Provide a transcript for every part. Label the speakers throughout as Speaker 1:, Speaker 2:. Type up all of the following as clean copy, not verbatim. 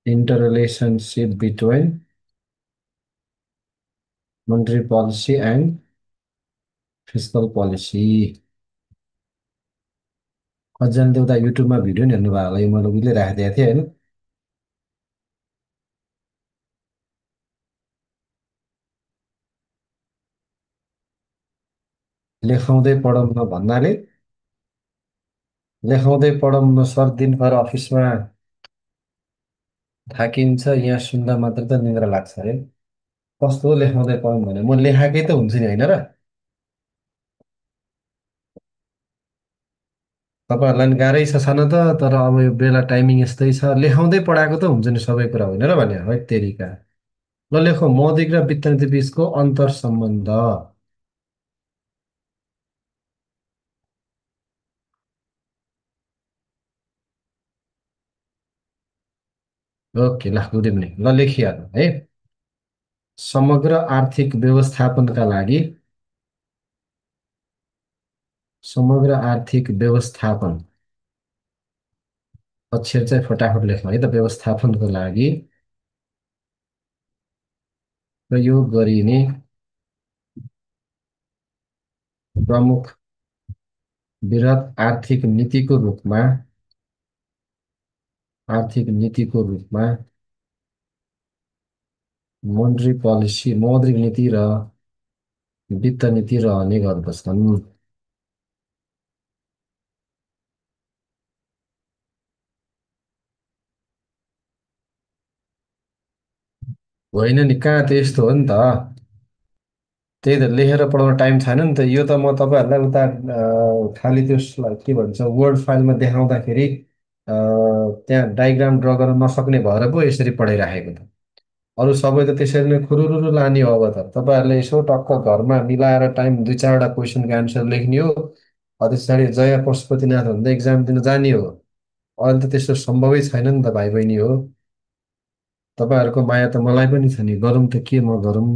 Speaker 1: Interrelationship between monetary policy and fiscal policy. कतिजनाले उता युट्युबमा भिडियो नि हेर्नु भएको होला यो मैले उहिले राखिदिएको थिएँ होइन। लेखाउँदै पढौँ न भन्नाले लेखाउँदै पढौँ न सर दिनभर अफिसमा थाकिन्छ यहाँ सुन्दा मात्र त निद्रा लाग्छ अरे। कस्तो लेखाउँदै पढौँ भने म लेखाएकै त हुन्छु नि होइन र। तपाईँहरूलाई नि गाह्रै छ छन त तर अब यो बेला टाइमिङ यस्तै छ लेखाउँदै पढाएको त हुन्छ नि सबै कुरा होइन र भने है तेरिका। ल लेखौँ मौद्रिक र वित्त नीति बिचको अन्तर सम्बन्ध। ओके ल दुधे पनि ल लेखिहाल्नु है। समग्र आर्थिक व्यवस्थापनका लागि समग्र आर्थिक व्यवस्थापन अक्षर चाहिँ फटाफट लेख्नु है त व्यवस्थापनको लागि प्रयोग गरिने प्रमुख वृहत आर्थिक नीतिको रूपमा मोनेटरी पोलिसी मौद्रिक नीति र वित्त नीति रहने गर्दछन्। होइन नि कहाँ त यस्तो हो नि त। त्यही त लेखेर पढाउन टाइम छैन नि त यो त म तपाईँहरूलाई उता खालि त्यो के भन्छ वर्ड फाइलमा देखाउँदाखेरि त्यहाँ डायग्राम ड्र गर्न नसक्ने भएर पो यसरी पढाइराखेको त। अरू सबै त त्यसरी नै खुरुरुरु लाने हो अब त तपाईँहरूले यसो टक्क घरमा मिलाएर टाइम दुई चारवटा क्वेसनको एन्सर लेख्ने हो। त्यस पछाडि जया पशुपतिनाथ भन्दा इक्जाम दिन जाने हो। अहिले त त्यस्तो सम्भवै छैन नि त भाइ बहिनी हो। तपाईँहरूको माया त मलाई पनि छ नि गरौँ त के म गरौँ।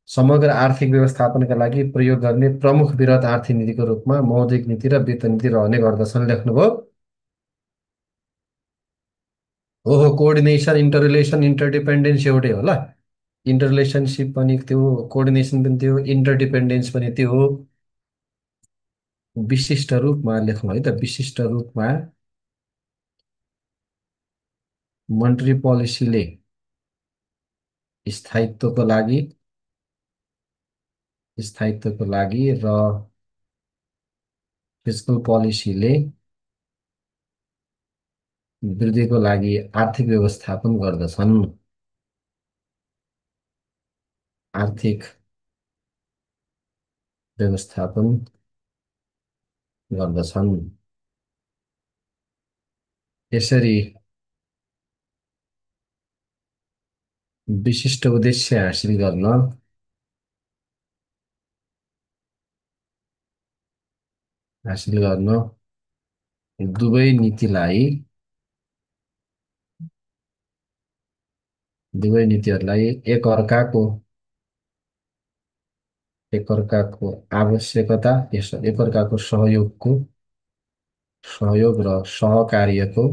Speaker 1: समग्र आर्थिक व्यवस्थापनका लागि प्रयोग गर्ने प्रमुख वृहत आर्थिक नीतिको रूपमा मौद्रिक नीति र वित्त नीति रहने गर्दछन् लेख्नुभयो। ओहो कोअर्डिनेसन इन्टररिलेसन इन्टरडिपेन्डेन्स एउटै होला। इन्टररिलेसनसिप पनि त्यो कोअर्डिनेसन पनि त्यो इन्टरडिपेन्डेन्स पनि त्यो हो। विशिष्ट रूपमा लेखौँ है त विशिष्ट रूपमा मोनेटरी पोलिसीले स्थायित्वको लागि र फिस्कल पोलिसीले वृद्धिको लागि आर्थिक व्यवस्थापन गर्दछन्। आर्थिक व्यवस्थापन गर्दछन्। यसरी विशिष्ट उद्देश्य हासिल गर्न दुवै नीतिहरूलाई एकअर्काको आवश्यकता एकअर्काको सहयोग र सहकार्यको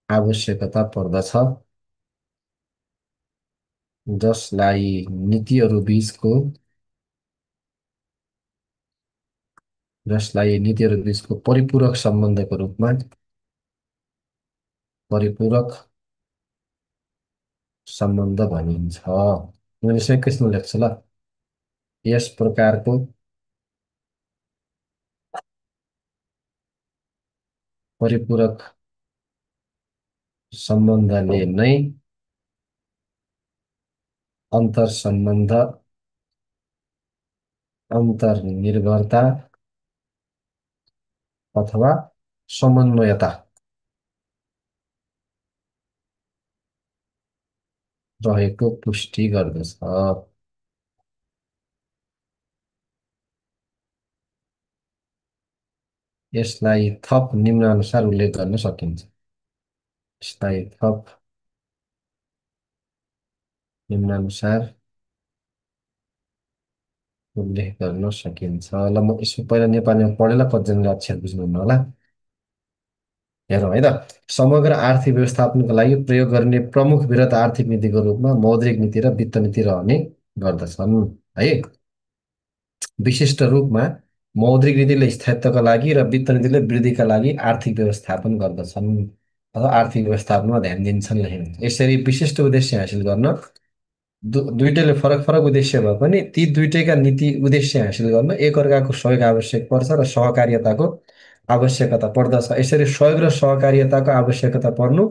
Speaker 1: आवश्यकता पर्दछ जसलाई नीतिहरू बीचको परिपूरक सम्बन्ध भनिन्छ। मैले चाहिँ एकैछिन लेख्छु ल। यस प्रकारको परिपूरक सम्बन्धले नै अन्तर्सम्बन्ध अन्तर्निर्भरता अथवा समन्वयता रहेको पुष्टि गर्दछ। यसलाई थप निम्नानुसार उल्लेख गर्न सकिन्छ। यसलाई थप निम्नानुसार उल्लेख गर्न सकिन्छ। ल म यसो पहिला नेपालीमा पढेर कतिजनाले अक्षर बुझ्नुहुन्न होला। हेरौँ है त। समग्र आर्थिक व्यवस्थापनको लागि प्रयोग गर्ने प्रमुख वृहत आर्थिक नीतिको रूपमा मौद्रिक नीति र वित्त नीति रहने गर्दछन् है। विशिष्ट रूपमा मौद्रिक नीतिले स्थायित्वका लागि र वित्त नीतिले वृद्धिका लागि आर्थिक व्यवस्थापन गर्दछन् अथवा आर्थिक व्यवस्थापनमा ध्यान दिन्छन् लेखिन्छ। यसरी विशिष्ट उद्देश्य हासिल गर्न दुइटैले फरक फरक उद्देश्य भए पनि ती दुइटैका नीति उद्देश्य हासिल गर्न एकअर्काको सहयोग आवश्यक पर्छ र सहकार्यताको आवश्यकता पर्दछ। यसरी सहयोग र सहकार्यताको आवश्यकता पर्नु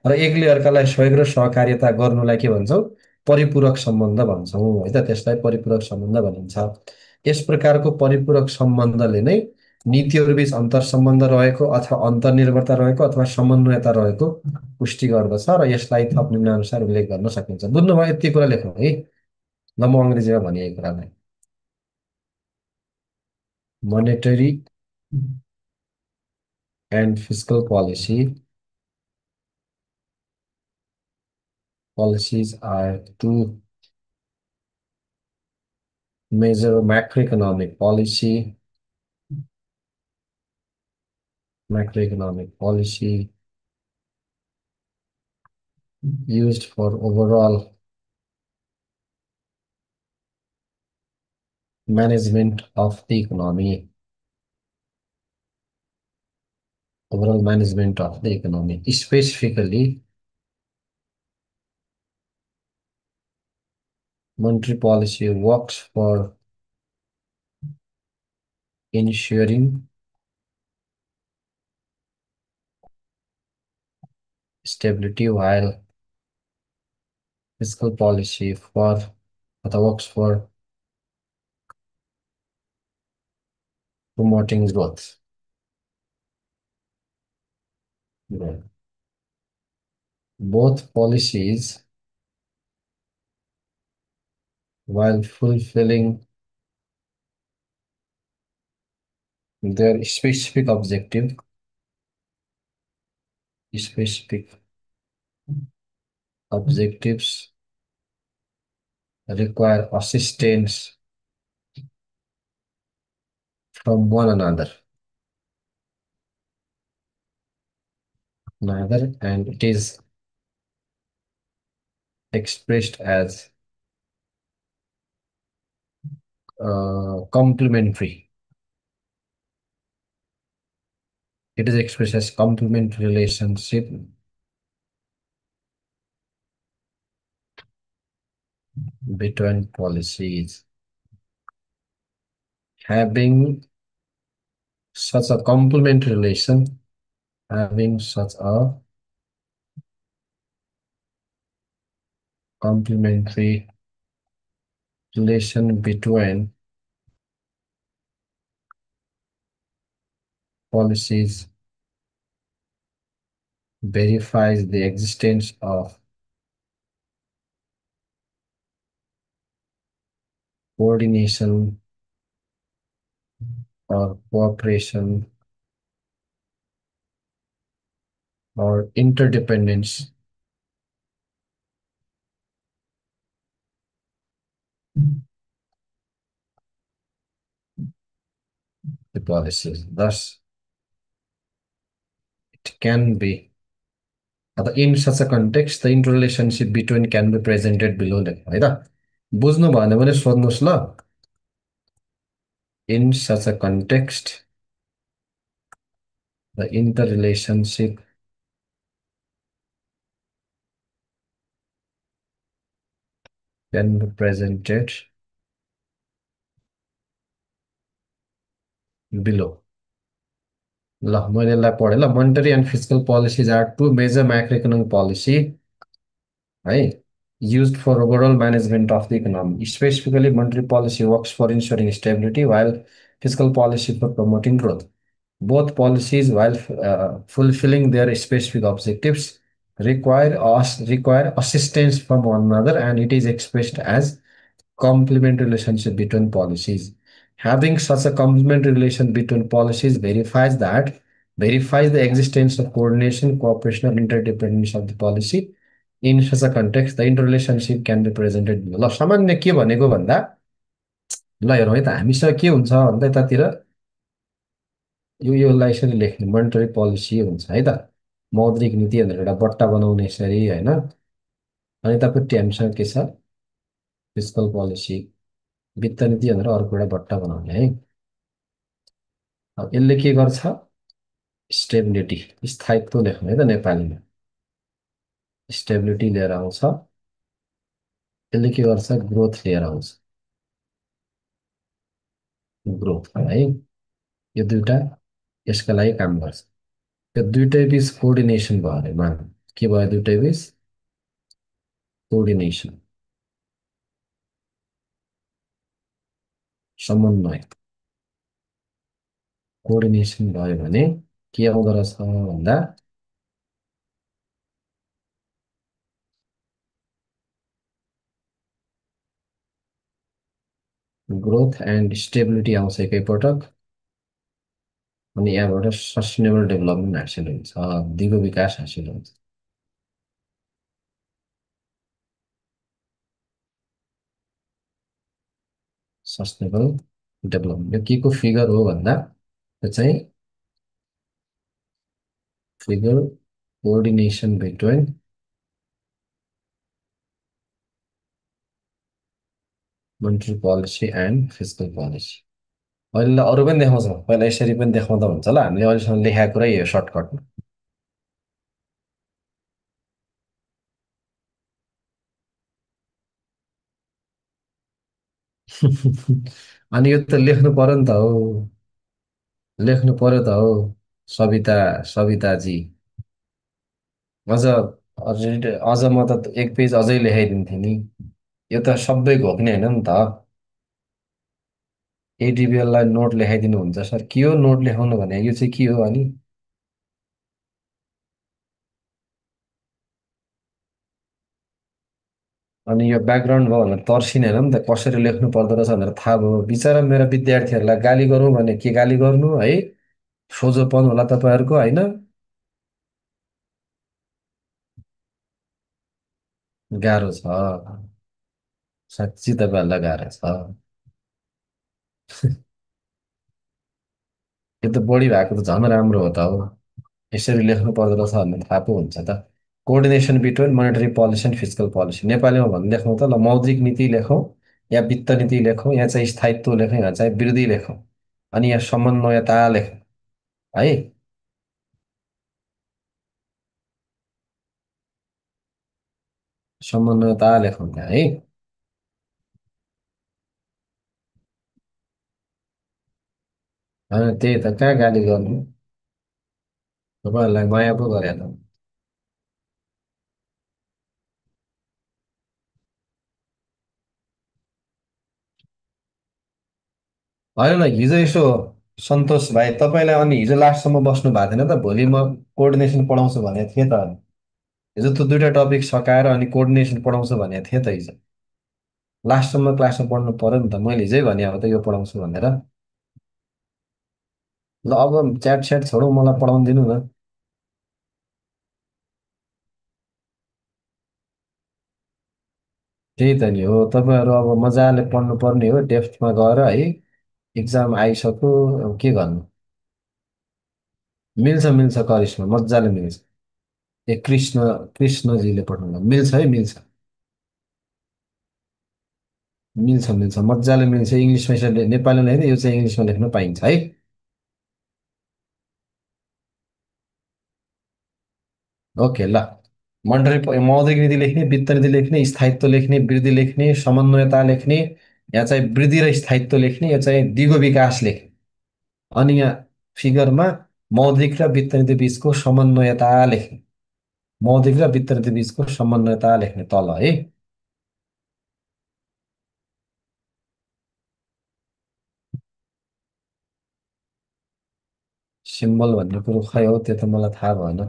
Speaker 1: र एकले अर्कालाई सहयोग र सहकार्यता गर्नुलाई के भन्छौँ? परिपूरक सम्बन्ध भन्छौँ है त। त्यसलाई परिपूरक सम्बन्ध भनिन्छ। यस प्रकारको परिपूरक सम्बन्धले नै नीतिहरूबिच अन्तर सम्बन्ध रहेको अथवा अन्तर्निर्भरता रहेको अथवा समन्वयता रहेको पुष्टि गर्दछ र यसलाई थप निम्नानुसार उल्लेख गर्न सकिन्छ। बुझ्नुभयो? यति कुरा लेख्नु है। ल म अङ्ग्रेजीमा भने कुरालाई। Monetary and fiscal policy policies are to measure macroeconomic policy used for management of the economy, overall management of the economy. Specifically, monetary policy works for ensuring stability, while fiscal policy works for promoting growth. Yeah. Both policies, while fulfilling their specific objectives, require assistance from one another, and it is expressed as complementary. It is expressed as complementary relationship between policies. Having such a complementary relation, having such a complementary relation between policies verifies the existence of coordination or cooperation or interdependence the policies. Thus, it can be in such a context, the interrelationship between can be presented below है त। बुझ्नु भएन भने सोध्नुहोस् ल। In such a context, the interrelationship can be presented below. ल मैले यसलाई पढेँ ल। Monetary and fiscal policies are two major macro economic policy है used for overall management of the economy. Specifically, monetary policy works for ensuring stability, while fiscal policy for promoting growth. Both policies, while fulfilling their specific objectives, require assistance from one another, and it is expressed as complementary relationship between policies. Having such a complementary relation between policies verifies the existence of coordination, cooperation, or interdependence of the policy. In such a context, the interrelationship can be presented below. ल सामान्य के भनेको भन्दा ल हेरौँ है त हामीसँग के हुन्छ भन्दा यतातिर यसलाई यसरी लेख्ने मोनिटरी पोलिसी हुन्छ है त। मौद्रिक नीति भनेर एउटा बट्टा बनाउने यसरी होइन। अनि तपाईँको ट्याम्समा के छ, फिस्कल पोलिसी, वित्त नीति भनेर अर्को एउटा बट्टा बनाउने है। अब यसले के गर्छ, स्टेबिलिटी, स्थायित्व लेख्ने है त नेपालीमा, स्टेबिलिटी लिएर आउँछ। यसले के गर्छ, ग्रोथ लिएर आउँछ, ग्रोथ है। यो दुइटा यसका लागि काम गर्छ। यो दुइटै बिच कोअर्डिनेसन भयो अरे मान, के भयो दुइटै बिच कोअर्डिनेसन, समन्वय, कोअर्डिनेसन भयो भने के आउँदो रहेछ भन्दा ग्रोथ एन्ड स्टेबिलिटी आउँछ एकैपटक। अनि यहाँबाट सस्टेनेबल डेभलपमेन्ट हासिल हुन्छ, दिगो विकास हासिल हुन्छ। सस्टेनेबल डेभलपमेन्ट यो के को फिगर हो भन्दा, यो चाहिँ figure coordination between monetary policy and fiscal policy. अहिले अरू पनि देखाउँछ, पहिला यसरी पनि देखाउँदा हुन्छ ल, हामीले अहिलेसम्म लेखाएको कुरै यो सर्टकटमा। अनि यो त लेख्नु पर्यो नि त हो, लेख्नु पर्यो त हो, सविता, सविताजी। अझ अझ म त एक पेज अझै लेखाइदिन्थेँ नि। यो त सबै घोक्ने होइन नि त। एडिबिएललाई नोट लेखाइदिनु हुन्छ सर, के हो नोट लेखाउनु भने, यो चाहिँ के हो अनि। अनि यो ब्याकग्राउन्ड भयो भनेर तर्सिने होइन नि त, कसरी लेख्नु पर्दो रहेछ भनेर थाहा भयो। बिचरा मेरो विद्यार्थीहरूलाई गाली गरौँ भने के गाली गर्नु है, सोझोपन होला तपाईँहरूको होइन। गाह्रो छ, साँच्ची तपाईँहरूलाई गाह्रो छ। यो त बढी भएको त झन् राम्रो हो त हो, यसरी लेख्नु पर्दो रहेछ भन्ने थाहा पो हुन्छ त। Coordination between monetary policy and physical policy, नेपालीमा भन्नु लेखौँ त ल, मौद्रिक नीति लेखौँ या वित्त नीति लेखौँ, यहाँ चाहिँ स्थायित्व लेखौँ, यहाँ चाहिँ वृद्धि लेखौँ, अनि यहाँ समन्वयता लेखौँ है। समन्वयता लेखौँ त्यहाँ है। त्यही त, कहाँ गाली गर्नु, तपाईँहरूलाई माया पो गरे त। होइन न, हिजो यसो सन्तोष भाइ तपाईँलाई अनि हिजो लास्टसम्म बस्नु भएको थिएन त, भोलि म कोअर्डिनेसन पढाउँछु भनेको थिएँ त अनि। हिजो त दुइटा टपिक सकाएर अनि कोअर्डिनेसन पढाउँछु भनेको थिएँ त हिजो। लास्टसम्म क्लासमा पढ्नु पऱ्यो नि त, मैले हिजै भने अब त यो पढाउँछु भनेर। ल अब च्याट स्याट छोडौँ, मलाई पढाउनु दिनु न। त्यही त नि हो, तपाईँहरू अब मजाले पढ्नु पर्ने हो डेप्थमा गएर है। इक्जाम आइसक्यो, अब के गर्नु। मिल्छ मिल्छ, करिस्मा मजाले मिल्छ। ए कृष्ण, कृष्णजीले पठाउनु मिल्छ है, मिल्छ। मिल्छ मिल्छ, मजाले मिल्छ। इङ्ग्लिसमा यसरी नेपालीमा लेख्दै, यो चाहिँ इङ्ग्लिसमा लेख्न पाइन्छ है। ओके ल। मौद्रिक नीति लेख्ने, वित्त नीति लेख्ने, स्थायित्व लेख्ने, वृद्धि लेख्ने, समन्वयता लेख्ने, यहाँ चाहिँ वृद्धि र स्थायित्व लेख्ने, यो चाहिँ दिगो विकास लेख्ने। अनि यहाँ फिगरमा मौद्रिक र वित्त नीति बिचको समन्वयता लेख्ने, मौद्रिक र वित्त नीति बिचको समन्वयता लेख्ने तल है। सिम्बल भन्ने कुरो खै हो, त्यो त मलाई थाहा भएन।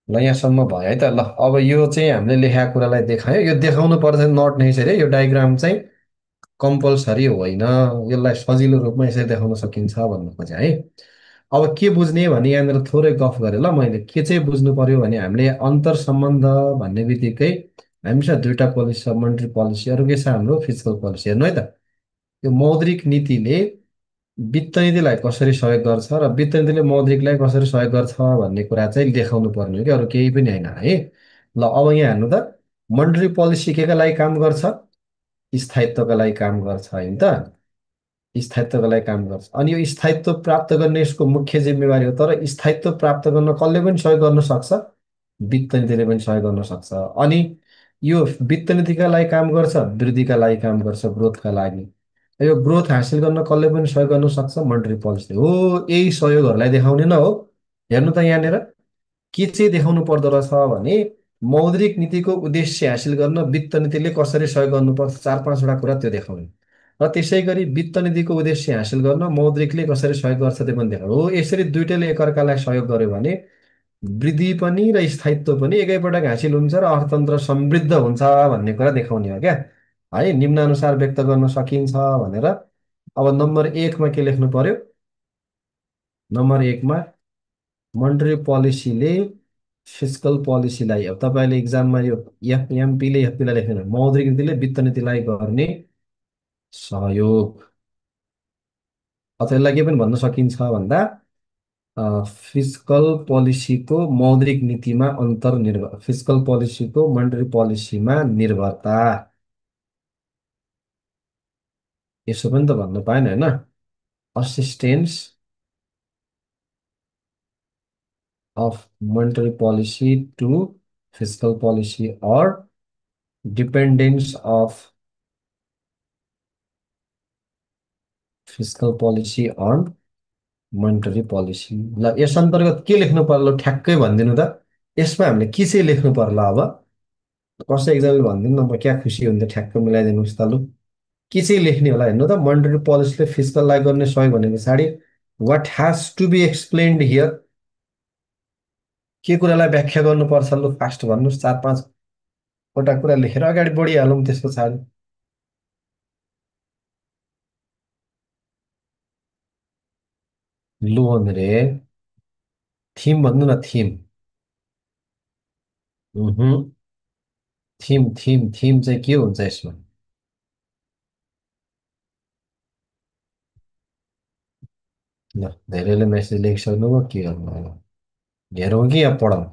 Speaker 1: ल यहाँसम्म भयो है त। ल अब यो चाहिँ हामीले लेखाएको कुरालाई देखायो, यो देखाउनु पर्छ नट नेसेसरी, यो डायग्राम चाहिँ कम्पलसरी होइन। यसलाई सजिलो रूपमा यसरी देखाउन सकिन्छ भन्नु खोजेँ है। अब के बुझ्ने भने यहाँनिर थोरै गफ गरेँ ल मैले, के चाहिँ बुझ्नु पर्यो भने हामीले अन्तर सम्बन्ध भन्ने बित्तिकै हामीसँग दुईवटा पोलिसी छ, मोनिटरी पोलिसी, अरू के छ हाम्रो फिजिकल पोलिसी, हेर्नु है त। यो मौद्रिक नीतिले वित्त नीतिलाई कसरी सहयोग गर्छ र वित्त नीतिले मौद्रिकलाई कसरी सहयोग गर्छ भन्ने कुरा चाहिँ देखाउनु पर्ने हो कि अरू केही पनि होइन है। ल अब यहाँ हेर्नु त, मोनेटरी पोलिसी केका लागि काम गर्छ? स्थायित्वका लागि काम गर्छ होइन त? स्थायित्वका लागि काम गर्छ। अनि यो स्थायित्व प्राप्त गर्ने यसको मुख्य जिम्मेवारी हो, तर स्थायित्व प्राप्त गर्न कसले पनि सहयोग गर्न सक्छ? वित्त नीतिले पनि सहयोग गर्न सक्छ। अनि यो वित्त नीतिका लागि काम गर्छ, वृद्धिका लागि काम गर्छ, ग्रोथका लागि। यो ग्रोथ हासिल गर्न कसले पनि सहयोग गर्न सक्छ? मोनेटरी पोलिसीले हो। यही सहयोगहरूलाई देखाउने न हो। हेर्नु त यहाँनिर के चाहिँ देखाउनु पर्दो रहेछ भने मौद्रिक नीतिको उद्देश्य हासिल गर्न वित्त नीतिले कसरी सहयोग गर्नुपर्छ, चार पाँचवटा कुरा त्यो देखाउने। र त्यसै गरी वित्त नीतिको उद्देश्य हासिल गर्न मौद्रिकले कसरी सहयोग गर्छ त्यो पनि देखाउने हो। यसरी दुइटैले एकअर्कालाई सहयोग गर्यो भने वृद्धि पनि र स्थायित्व पनि एकैपटक हासिल हुन्छ र अर्थतन्त्र समृद्ध हुन्छ भन्ने कुरा देखाउने हो क्या। है, निम्नानुसार व्यक्त गर्न सकिन्छ भनेर। अब नम्बर एकमा के लेख्नु पर्यो? नम्बर एकमा मोनेटरी पोलिसीले फिस्कल पोलिसीलाई, अब तपाईँले इक्जाममा यो एमपीले एफपीलाई लेख्नु, मौद्रिक नीतिले वित्त नीतिलाई गर्ने सहयोग। अथवा यसलाई के पनि भन्न सकिन्छ भन्दा फिस्कल पोलिसीको मौद्रिक नीतिमा अन्तर्निर्भर, फिस्कल पोलिसीको मोनेटरी पोलिसीमा निर्भरता, यसो पनि त भन्न पाएन होइन? Assistance of monetary policy to fiscal policy or dependence of fiscal policy on monetary policy. ल यस अन्तर्गत के लेख्नु पर्ला ठ्याक्कै भनिदिनु त। यसमा हामीले के चाहिँ लेख्नु पर्ला अब? कसै एक्जाम्पल भनिदिनु न, म क्या खुसी हुन्थ्यो, ठ्याक्कै मिलाइदिनुहोस् त लु। के चाहिँ लेख्ने होला हेर्नु त, मोनेटरी पोलिसीले फिस्कललाई गर्ने सहयोग भने पछाडि what has to be explained here, के कुरालाई व्याख्या गर्नुपर्छ लु फास्ट भन्नुहोस्। चार पाँचवटा कुरा लेखेर अगाडि बढिहालौँ त्यस पछाडि। लोन रे, थिम भन्नु न, थिम। थिम थिम थिम चाहिँ के हुन्छ यसमा? ल धेरैले मेसेज लेखिसक्नुभयो, के गर्नु होला? हेरौँ कि या पढौँ?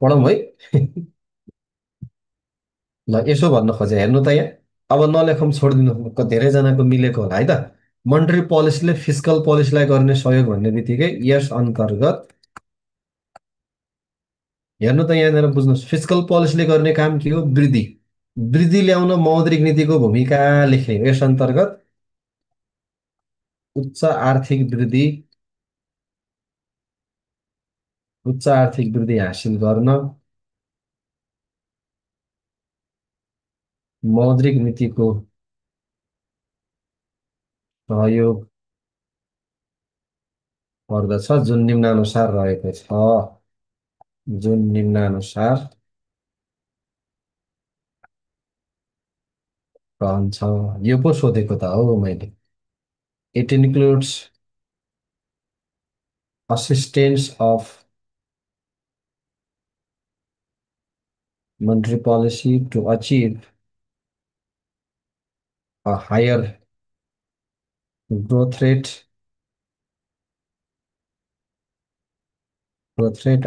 Speaker 1: पढौँ है। ल यसो भन्न खोजेँ, हेर्नु त यहाँ। अब नलेखौँ, छोडिदिनु, धेरैजनाको मिलेको होला है त। मोनेटरी पोलिसीले फिस्कल पोलिसीलाई गर्ने सहयोग भन्ने बित्तिकै यस अन्तर्गत हेर्नु त यहाँनिर बुझ्नुहोस्, फिस्कल पोलिसीले गर्ने काम के हो? वृद्धि। वृद्धि ल्याउन मौद्रिक नीतिको भूमिका लेख्ने हो। यस अन्तर्गत उच्च आर्थिक वृद्धि, उच्च आर्थिक वृद्धि हासिल गर्न मौद्रिक नीतिको सहयोग पर्दछ, जुन निम्नानुसार रहेको छ। जुन निम्नानुसार रहन्छ। यो पो सोधेको त हो मैले। It includes assistance of monetary policy to achieve a higher growth rate,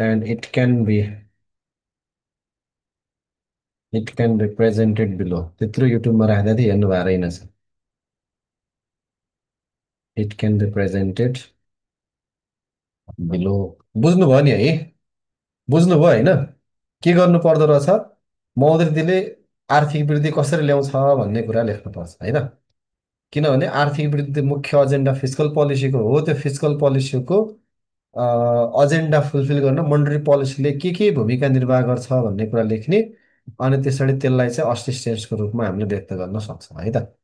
Speaker 1: and it can be presented below. त्यत्रो युट्युबमा राख्दा चाहिँ हेर्नु भएको रहेनछ। It can be presented below. बुझ्नुभयो नि है? बुझ्नुभयो होइन? के गर्नु पर्दो रहेछ? मौद्रिकले आर्थिक वृद्धि कसरी ल्याउँछ भन्ने कुरा लेख्नुपर्छ होइन? किनभने आर्थिक वृद्धि मुख्य एजेन्डा फिस्कल पोलिसीको हो। त्यो फिस्कल पोलिसीको एजेन्डा फुलफिल गर्न मोनेटरी पोलिसीले के भूमिका निर्वाह गर्छ भन्ने कुरा लेख्ने। अनि त्यसरी त्यसलाई चाहिँ असिस्टेन्सको रूपमा हामीले व्यक्त गर्न सक्छौँ है त।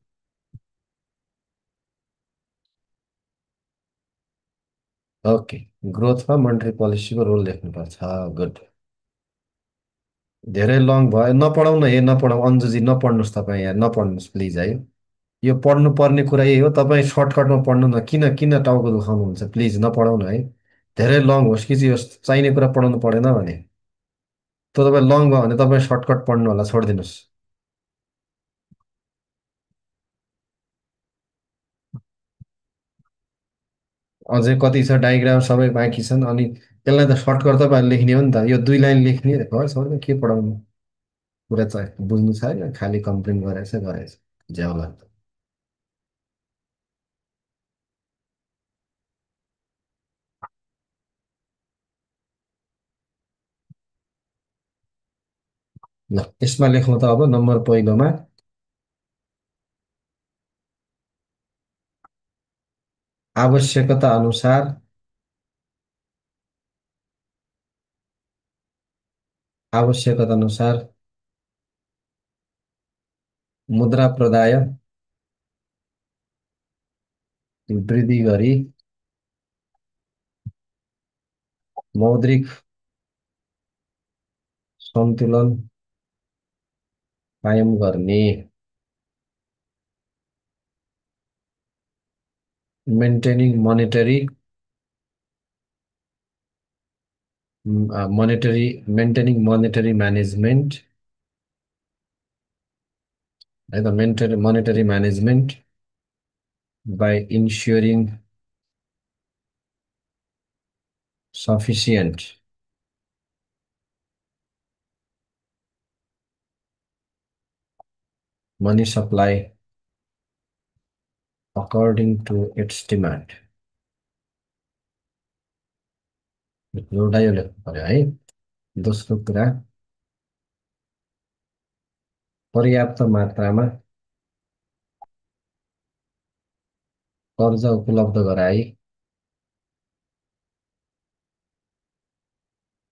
Speaker 1: ओके, ग्रोथमा मोनेटरी पोलिसीको रोल लेख्नुपर्छ। गुड। धेरै लङ भयो, नपढाउन है, नपढाउँ अन्जुजी, नपढ्नुहोस् तपाईँ यहाँ, नपढ्नुहोस् प्लिज है। यो पढ्नु पर्ने कुरा यही हो, तपाईँ सर्टकटमा पढ्नु न, किन किन टाउको दुखाउनुहुन्छ, प्लिज नपढाउनु है। धेरै लङ होस् कि चाहिँ होस्, चाहिने कुरा पढाउनु परेन भने त तपाईँ लङ भयो भने तपाईँ सर्टकट पढ्नु होला, छोडिदिनुहोस्। अझै कति छ डायग्राम सबै बाँकी छन् अनि त्यसलाई त सर्टकट तपाईँहरूले लेख्ने हो नि त यो 2 लाइन लेख्ने भयो सर के पढाउनु कुरा चाहिँ बुझ्नु छैन खालि कम्प्लेन गरेछ गरेछ ज्याउला ल यसमा लेख्नु त अब नम्बर पहिलोमा आवश्यकता अनुसार आवश्यकता अनुसार मुद्रा प्रदाय वृद्धि गरी मौद्रिक सन्तुलन कायम गर्ने मेन्टेनिङ मेन्टेनिङ मोनेटरी म्यानेजमेन्ट है त monetary management by ensuring sufficient money supply according to its demand. एउटा यो लेख्नु पर्यो है दोस्रो कुरा पर्याप्त मात्रामा कर्जा उपलब्ध गराई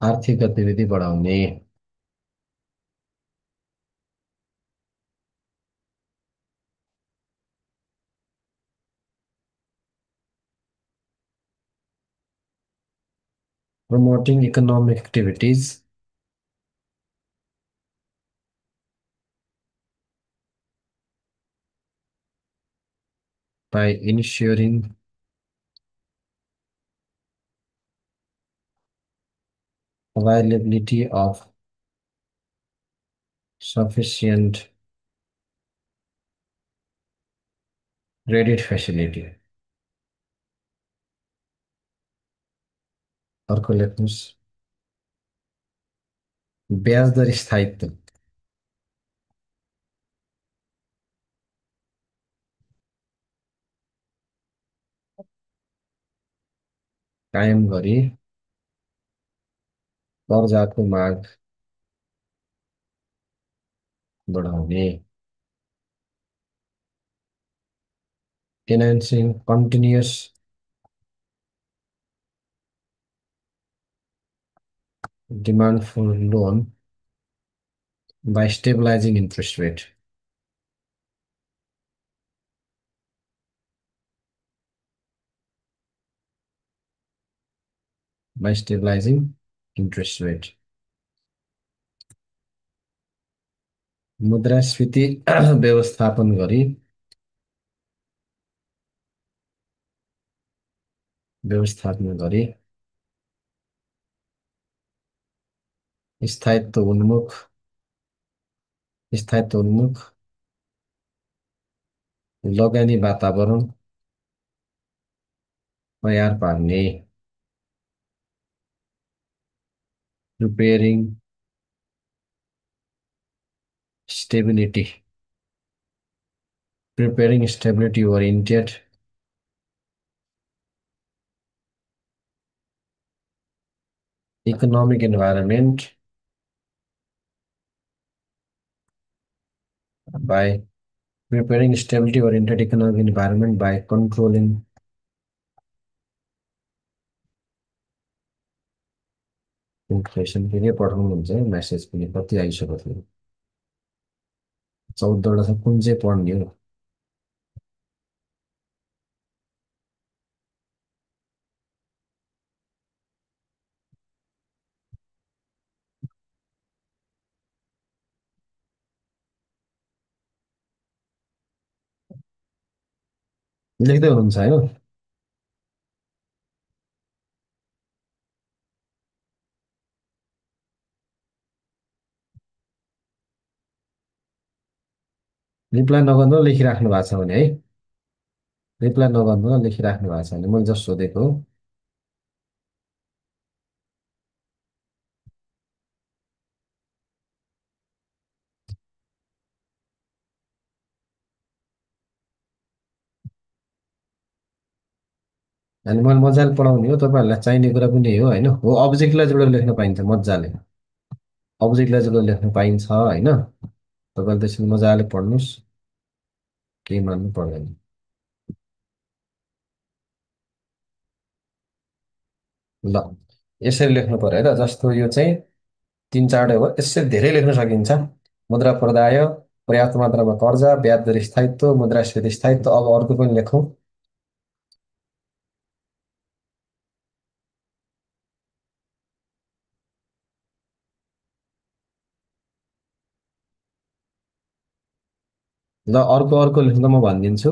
Speaker 1: आर्थिक गतिविधि बढाउने promoting economic activities by ensuring availability of sufficient credit facility. अर्को लेख्नुहोस् ब्याज दर स्थायित्व कायम गरी कर्जाको माग बढाउने enhancing continuous demand for loan by stabilizing interest rate. By stabilizing interest rate. मुद्रास्फीति व्यवस्थापन गरी स्थायित्व उन्मुख लगानी वातावरण तयार पार्ने preparing stability oriented economic environment by preparing stability oriented economic environment by controlling inflation के पठाउनुहुन्छ मेसेज पनि कति आइसक्यो थियो 14 वटा छ कुन चाहिँ पढ्ने हो लेख्दै हुनुहुन्छ हैन रिप्लाई नगर्नु लेखिराख्नु भएको छ भने है रिप्लाई नगर्नु ल, लेखिराख्नु भएको छ भने मैले जस्ट सोधेको हो। अनि मैले मजाले पढाउने हो, तपाईँहरूलाई चाहिने कुरा पनि यही हो होइन, हो अब्जेक्टलाई जोडेर लेख्न पाइन्छ मजाले। अब्जेक्टलाई जोडेर लेख्न पाइन्छ होइन। तपाईँले त्यसरी मजाले पढ्नुहोस्, केही मान्नु पर्दैन। ल, यसरी लेख्नु पर्यो है त, जस्तो यो चाहिँ तिन चारवटा हो, यसरी धेरै लेख्न सकिन्छ। मुद्रा प्रदाय, पर्याप्त मात्रामा कर्जा, ब्याज दर स्थायित्व, मुद्रास्फीति स्थायित्व। अब अर्को पनि लेखौँ। ल, अर्को अर्को लेख्न म भनिदिन्छु।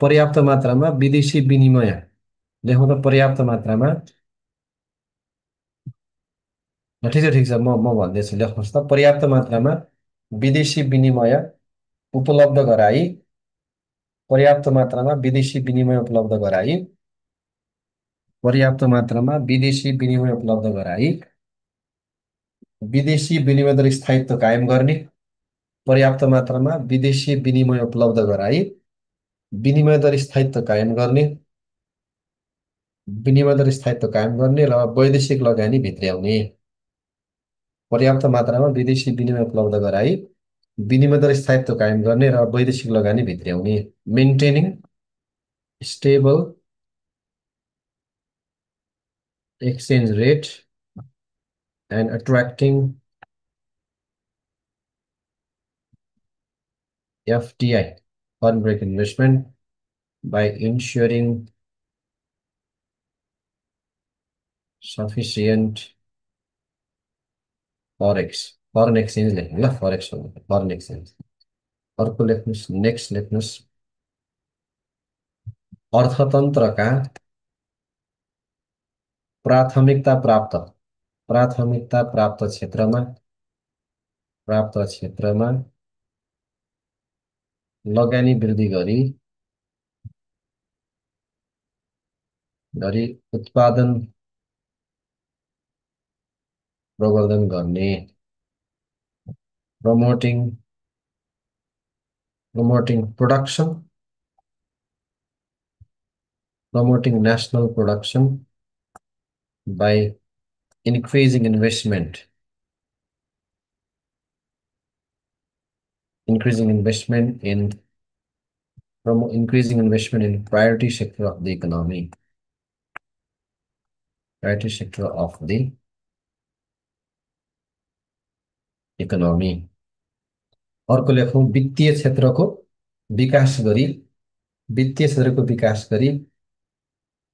Speaker 1: पर्याप्त मात्रामा विदेशी विनिमय, लेखौँ त पर्याप्त मात्रामा। ल ठिक छ ठिक छ, म भन्दैछु, लेख्नुहोस् त। पर्याप्त मात्रामा विदेशी विनिमय उपलब्ध गराई, पर्याप्त मात्रामा विदेशी विनिमय उपलब्ध गराई, पर्याप्त मात्रामा विदेशी विनिमय उपलब्ध गराई, विदेशी विनिमय दर स्थायित्व कायम गर्ने, पर्याप्त मात्रामा विदेशी विनिमय उपलब्ध गराई, विनिमय दर स्थायित्व कायम गर्ने, विनिमय दर स्थायित्व कायम गर्ने र वैदेशिक लगानी भित्र्याउने। पर्याप्त मात्रामा विदेशी विनिमय उपलब्ध गराई, विनिमय दर स्थायित्व कायम गर्ने र वैदेशिक लगानी भित्र्याउने। Maintaining stable exchange rate and attracting FDI, foreign direct investment, by ensuring sufficient foreign exchange लेख्नु ल, फरेक्स हो, फरेन एक्सचेन्ज। अर्को लेख्नुहोस्, नेक्स्ट लेख्नुहोस्। अर्थतन्त्रका प्राथमिकता प्राप्त, प्राथमिकता प्राप्त क्षेत्रमा लगानी वृद्धि गरी उत्पादन प्रवर्धन गर्ने। Promoting promoting national production by increasing investment in increasing investment in priority sector of the economy, priority sector of the economy। अर्को लेखौँ, वित्तीय क्षेत्रको विकास गरी, वित्तीय क्षेत्रको विकास गरी,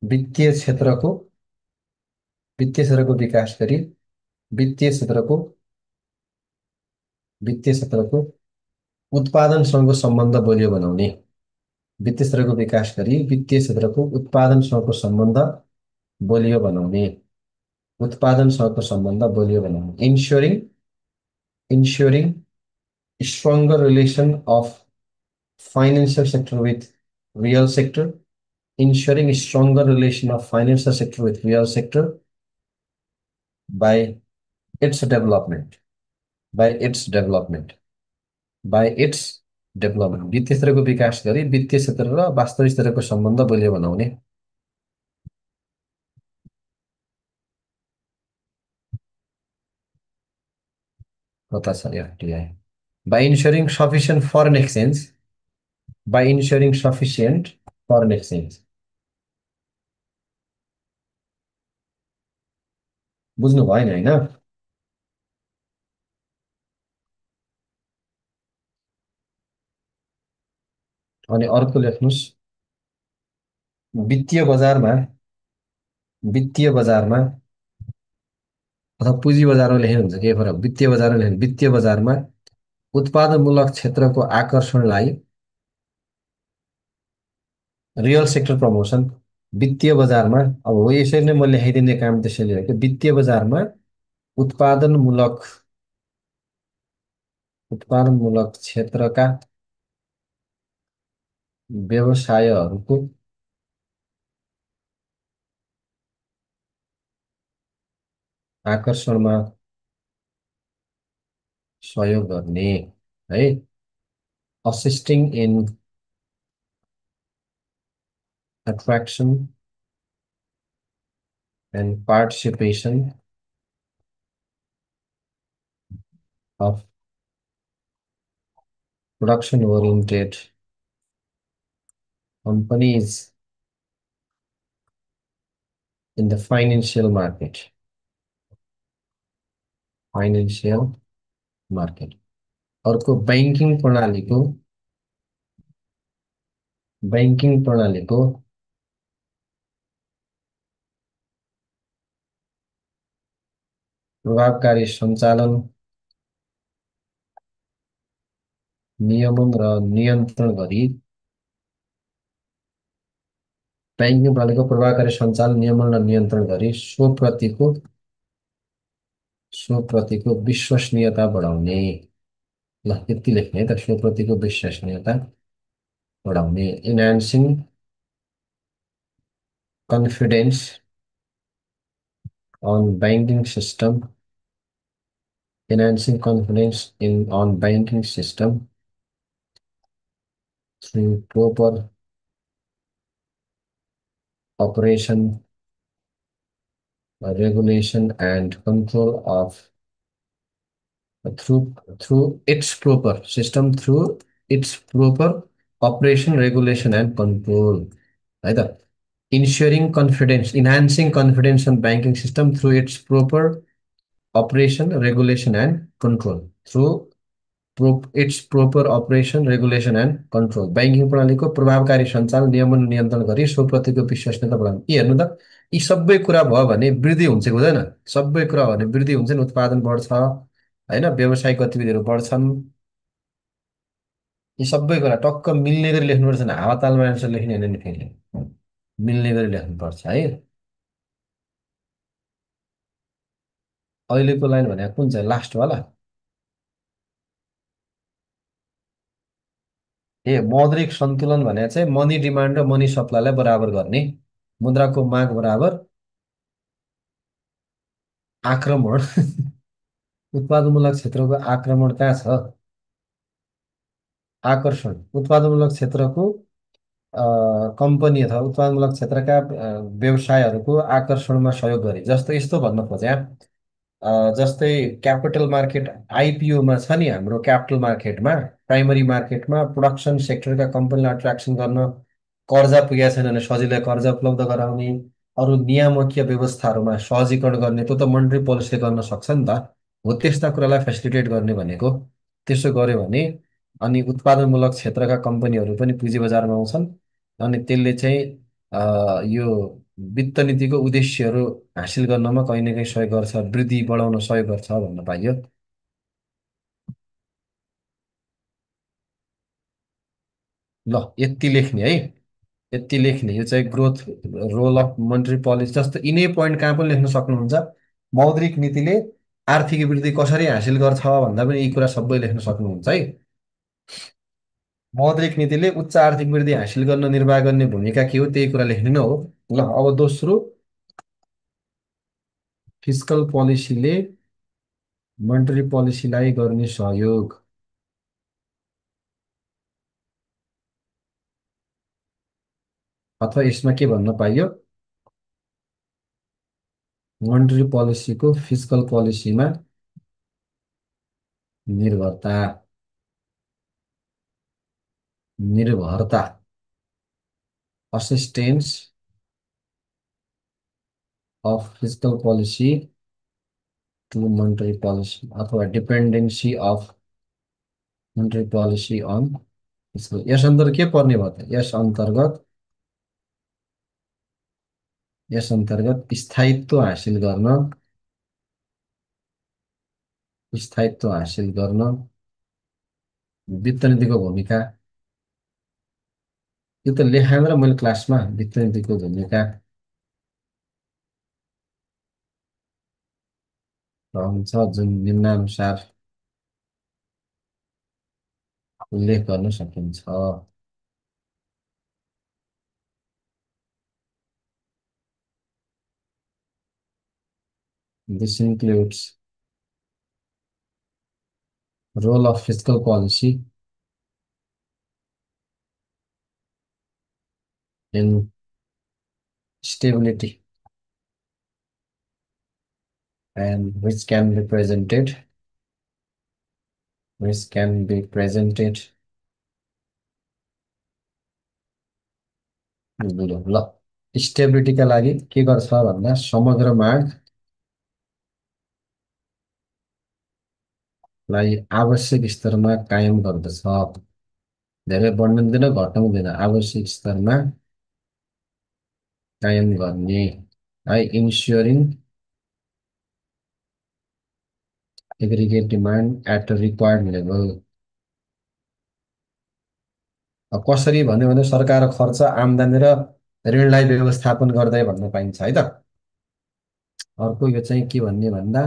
Speaker 1: वित्तीय क्षेत्रको वित्तीय क्षेत्रको विकास गरी, वित्तीय क्षेत्रको वित्तीय क्षेत्रको उत्पादनसँग सम्बन्ध बलियो बनाउने। वित्तीय क्षेत्रको विकास गरी वित्तीय क्षेत्रको उत्पादनसँगको सम्बन्ध बलियो बनाउने, उत्पादनसँगको सम्बन्ध बलियो बनाउने। इन्स्योरिङ stronger relation of financial sector with real sector, ensuring stronger relation of financial sector with real sector by its development, by its development, by its development। वित्तीय क्षेत्रको विकास गरी वित्तीय क्षेत्र र वास्तविक स्तरको सम्बन्ध बलियो बनाउने। कता छ FDI? by ensuring sufficient foreign exchange, by ensuring sufficient foreign exchange। बुझ्नु भएन होइन? अनि अर्को लेख्नुहोस्, वित्तीय बजारमा, वित्तीय बजारमा अथवा पुँजी बजारमा लेख्नु हुन्छ, के फरक? वित्तीय बजारमा लेख्नु, वित्तीय बजारमा उत्पादनमूलक क्षेत्रको आकर्षणलाई रियल सेक्टर प्रमोसन। वित्तीय बजारमा, अब हो यसरी नै म लेखाइदिने काम त्यसैले हो कि वित्तीय बजारमा उत्पादनमूलक क्षेत्रका व्यवसायहरूको आकर्षणमा सहयोग गर्ने है असिस्टिङ in attraction and participation of production-oriented companies in the financial market. Financial market अर्को ब्याङ्किङ प्रणालीको प्रभावकारी सञ्चालन नियमन र नियन्त्रण गरी ब्याङ्किङ प्रणालीको प्रभावकारी सञ्चालन नियमन र नियन्त्रण गरी सोप्रतिको विश्वसनीयता बढाउने ल यति लेख्ने है त सोप्रतिको विश्वसनीयता बढाउने confidence on banking system, enhancing confidence in on banking system through proper operation, regulation and control of through its proper system through its proper operation, regulation and control. Either enhancing confidence on banking system through its proper operation, regulation and control through it's proper operation regulation and control banking प्रणालीको प्रभावकारी सञ्चालन नियमन नियन्त्रण गरी सोप्रतिको विश्वसनीयता बढाउनु यी हेर्नु त यी सबै कुरा भयो भने वृद्धि हुन्छ कि हुँदैन सबै कुरा भयो भने वृद्धि हुन्छ नि उत्पादन बढ्छ होइन व्यावसायिक गतिविधिहरू बढ्छन् यी सबै कुरा टक्क मिल्ने गरी लेख्नुपर्छ नि हावातालमा एन्सर लेख्ने होइन नि फेरि मिल्ने गरी लेख्नुपर्छ है अहिलेको लाइन भनेको कुन चाहिँ लास्टवाला ए मौद्रिक सन्तुलन भने चाहिँ मनी डिमान्ड र मनी सप्लाईलाई बराबर गर्ने मुद्राको माग बराबर आक्रमण उत्पादनमूलक क्षेत्रको आक्रमण कहाँ छ आकर्षण उत्पादनमूलक क्षेत्रको कम्पनी अथवा उत्पादनमूलक क्षेत्रका व्यवसायहरूको आकर्षणमा सहयोग गरे जस्तो यस्तो भन्न खोजे जस्तै क्यापिटल मार्केट आइपिओमा छ नि हाम्रो क्यापिटल मार्केटमा प्राइमरी मार्केटमा प्रोडक्सन सेक्टरका कम्पनीलाई अट्र्याक्सन गर्न कर्जा पुगेको छैन भने सजिलै कर्जा उपलब्ध गराउने अरू नियामकीय व्यवस्थाहरूमा सहजीकरण गर्ने त्यो त मोनेटरी पोलिसीले गर्न सक्छ नि त हो त्यस्ता कुरालाई फेसिलिटेट गर्ने भनेको त्यसो गर्यो भने अनि उत्पादनमूलक क्षेत्रका कम्पनीहरू पनि पुँजी बजारमा आउँछन् अनि त्यसले चाहिँ यो वित्त नीतिको उद्देश्यहरू हासिल गर्नमा कहीँ न कहीँ सहयोग गर्छ वृद्धि बढाउन सहयोग गर्छ भन्न पाइयो ल यति लेख्ने है यति लेख्ने यो चाहिँ growth role of monetary policy जस्तो यिनै पोइन्ट कहाँ पनि लेख्न सक्नुहुन्छ मौद्रिक नीतिले आर्थिक वृद्धि कसरी हासिल गर्छ भन्दा पनि यी कुरा सबै लेख्न सक्नुहुन्छ है मौद्रिक नीतिले उच्च आर्थिक वृद्धि हासिल गर्न निर्वाह गर्ने भूमिका के हो त्यही कुरा लेख्ने नै हो ल अब दोस्रो फिस्कल पोलिसीले मोनेटरी पोलिसीलाई गर्ने सहयोग अथवा यसमा के भन्न पाइयो मोनेटरी पोलिसीको फिस्कल पोलिसीमा निर्भरता निर्भरता assistance of fiscal policy to monetary policy अथवा dependency of monetary policy on fiscal यस अन्तर्गत के पर्ने भयो त यस अन्तर्गत स्थायित्व हासिल गर्न वित्त नीतिको भूमिका यो त लेखाएन र मैले क्लासमा वित्त नीतिको भूमिका रहन्छ जुन निम्नानुसार उल्लेख गर्न सकिन्छ This includes role of fiscal policy in stability and which can be presented below. ल स्टेबिलिटीका लागि के गर्छ भन्दा समग्र मागलाई आवश्यक स्तरमा कायम गर्दछ। धेरै बढ्नुहुँदैन घटाउँदैन, आवश्यक स्तरमा कायम गर्ने है। Ensuring aggregate demand at required level. कसरी भन्यो भने सरकार खर्च आम्दानी र ऋणलाई व्यवस्थापन गर्दै भन्न पाइन्छ है त। अर्को यो चाहिँ के भन्ने भन्दा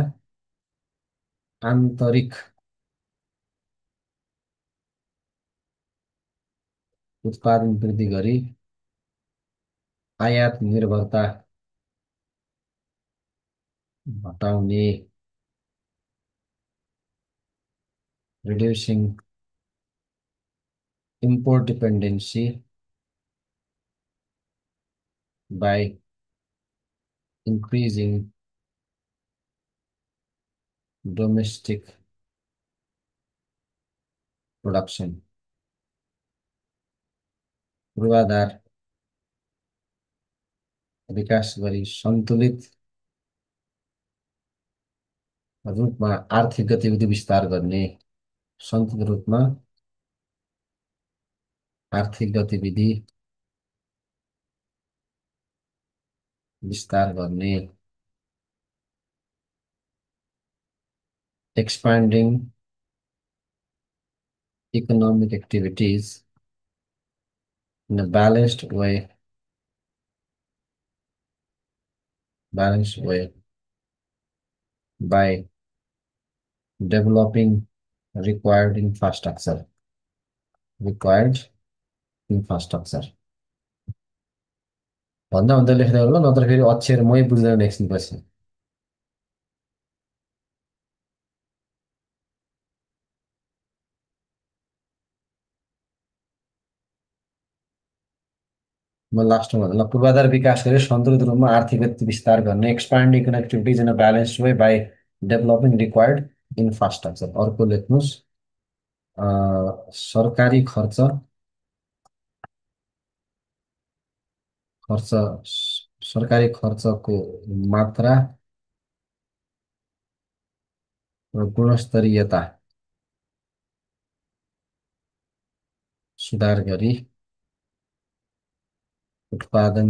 Speaker 1: आन्तरिक उत्पादन वृद्धि गरी आयात निर्भरता घटाउने, reducing import dependency by increasing domestic production। पूर्वाधार विकास गरी सन्तुलित रूपमा आर्थिक गतिविधि विस्तार गर्ने, सन्तुलित रूपमा आर्थिक गतिविधि विस्तार गर्ने। expanding economic activities in a balanced way by developing required infrastructure। भन्दा भन्दा लेख्दै होला, नत्र फेरि अक्षर मै बुझ्दैन एकछिनपछि। म लास्टमा भन्दा पूर्वाधार विकास गरी सन्तुलित रूपमा आर्थिक गति विस्तार गर्ने, expanding connectivities in a balanced way by developing required infrastructure. अर्को लेख्नुहोस्, सरकारी खर्च सरकारी खर्चको मात्रा र गुणस्तरीयता सुधार गरी उत्पादन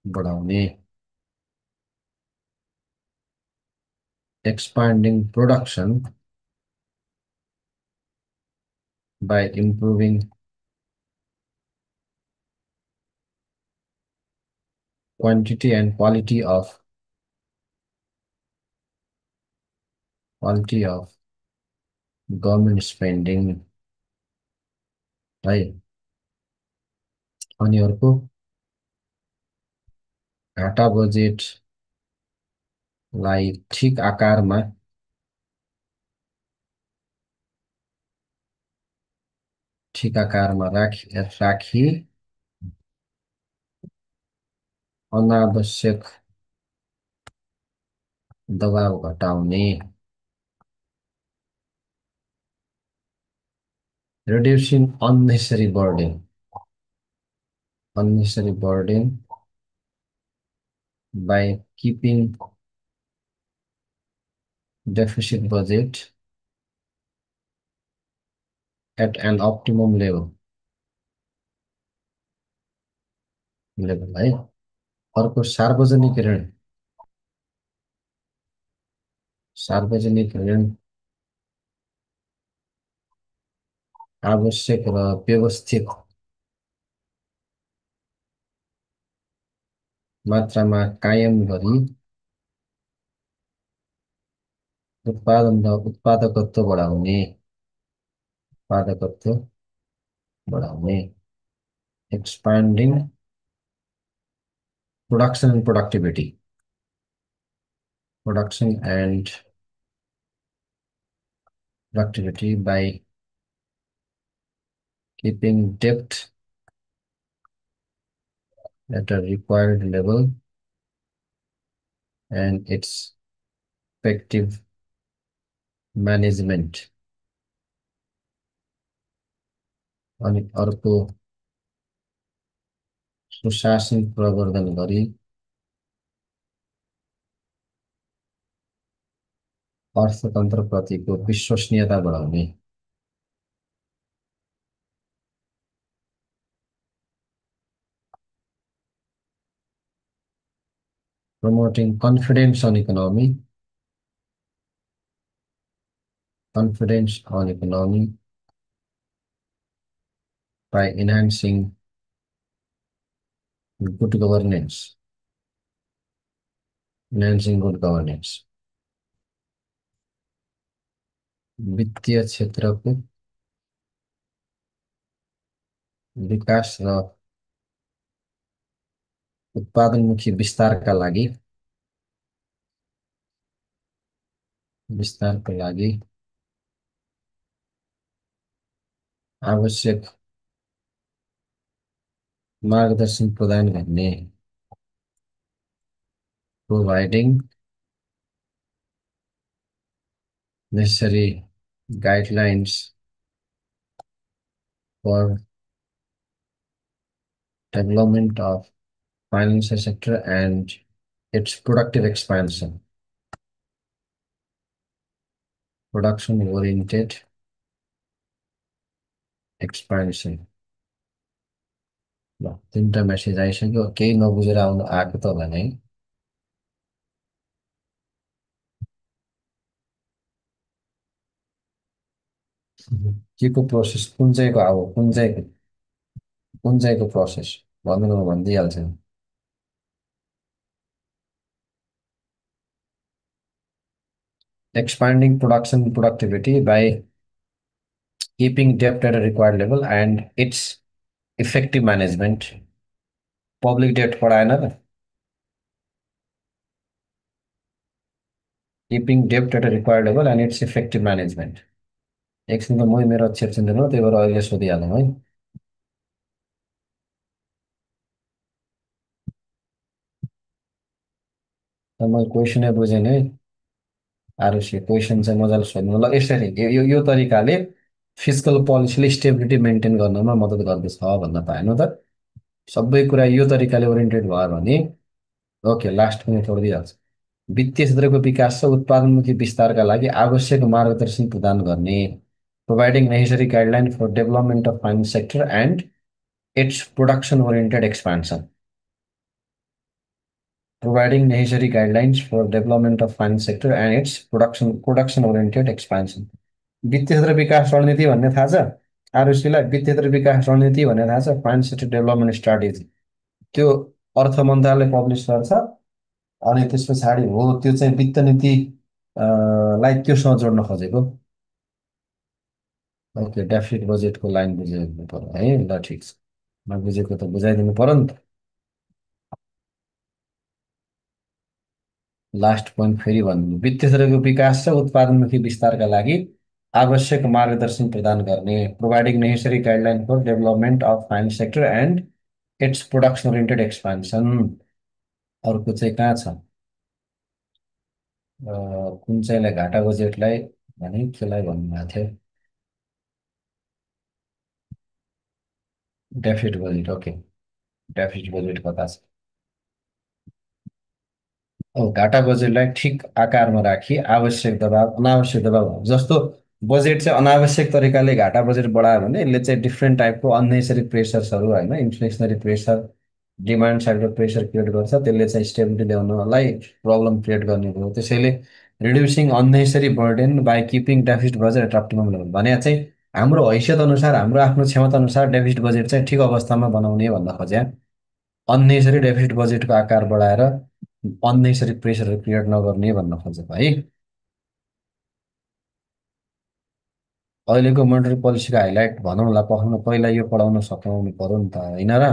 Speaker 1: बढाउने। expanding production by improving quantity and quality of government spending है। अनि अर्को घाटा बजेटलाई ठिक आकारमा राखी अनावश्यक दबाव घटाउने। reducing unnecessary burden by keeping deficit budget at an optimum level है। अर्को सार्वजनिक ऋण आवश्यक र व्यवस्थित मात्रामा कायम गरी उत्पादन र उत्पादकत्व बढाउने। expanding production and productivity production and productivity by keeping debt at a required level and its effective management. अनि अर्को सुशासन प्रवर्धन गरी अर्थतन्त्रप्रतिको विश्वसनीयता बढाउने. Promoting confidence on economy by good governance, enhancing good governance. वित्तीय क्षेत्रको विकास र उत्पादनमुखी विस्तारको लागि आवश्यक मार्गदर्शन प्रदान गर्ने. Providing necessary guidelines for development of financial sector and its productive expansion. Production oriented expansion. ल तिनवटा मेसेज आइसक्यो. केही नबुझेर आएको त होला नि. के को प्रोसेस कुन चाहिँको अब कुन चाहिँको प्रोसेस भन्नु म भनिदिइहाल्छु. Expanding production productivity by keeping debt at a required level and its effective management. Public debt पढाएन त. Keeping debt at a required level and its effective management. एकछिन त मै मेरो अक्षर चिन्दैन, त्यही भएर अहिले सोधिहालौँ है. मैले क्वेसनै बुझेन है. आरुषि क्वेसन चाहिँ मजाले सोध्नु. ल यसरी यो तरिकाले फिस्कल पोलिसीले स्टेबिलिटी मेन्टेन गर्नमा मद्दत गर्दछ भन्न पाएन त. सबै कुरा यो तरिकाले ओरिएन्टेड भयो भने ओके लास्ट पनि छोडिदिइहाल्छ. वित्तीय क्षेत्रको विकास र उत्पादनमुखी विस्तारका लागि आवश्यक मार्गदर्शन प्रदान गर्ने. Providing necessary guideline for development of finance sector and its production oriented expansion. Providing necessary guidelines for development of finance sector and its production oriented expansion. वित्तीय क्षेत्र विकास रणनीति भन्ने थाहा छ आरुषिलाई? वित्तीय क्षेत्र विकास रणनीति भन्ने थाहा छ? Finance sector development strategy. त्यो अर्थ मन्त्रालयले पब्लिस गर्छ. अनि त्यस पछाडि हो त्यो चाहिँ वित्त नीति लाई त्योसँग जोड्न खोजेको. ओके डेफिसिट बजेटको लाइन बुझेको पर्यो है. ल ठिक छ, नबुझेको त बुझाइदिनु पर्यो नि त. लास्ट पोइन्ट फेरि भन्नु. वित्तीय क्षेत्रको विकास र उत्पादनमुखी विस्तारका लागि आवश्यक मार्गदर्शन प्रदान गर्ने. Providing necessary guideline for development of finance sector and its production oriented expansion. अर्को चाहिँ कहाँ छ? कुन चाहिँलाई घाटा बजेटलाई भने केलाई भन्नुभएको थियो? Deficit budget. Okay deficit budget कता छ? घाटा बजेटलाई ठिक आकारमा राखी आवश्यक दबाव अनावश्यक दबाव जस्तो बजेट चाहिँ अनावश्यक तरिकाले घाटा बजेट बढायो भने यसले चाहिँ डिफ्रेन्ट टाइपको अननेसेसरी प्रेसर्सहरू होइन, इन्फ्लेसनरी प्रेसर, डिमान्ड साइडको प्रेसर क्रिएट गर्छ. त्यसले चाहिँ स्टेबिलिटी ल्याउनलाई प्रब्लम क्रिएट गर्ने हो. त्यसैले reducing unnecessary burden by keeping deficit budget at optimum level भने चाहिँ हाम्रो हैसियत अनुसार हाम्रो आफ्नो क्षमता अनुसार डेफिसिट बजेट चाहिँ ठिक अवस्थामा बनाउने भन्न खोज्या. अननेसेसरी डेफिसिट बजेटको आकार बढाएर अननेसेसरी प्रेसरहरू क्रिएट नगर्ने भन्न खोजेको है. अहिलेको मोनेटरी पोलिसीको हाइलाइट भनौँला पहिला यो पढाउन सकाउनु पर्यो नि त होइन र?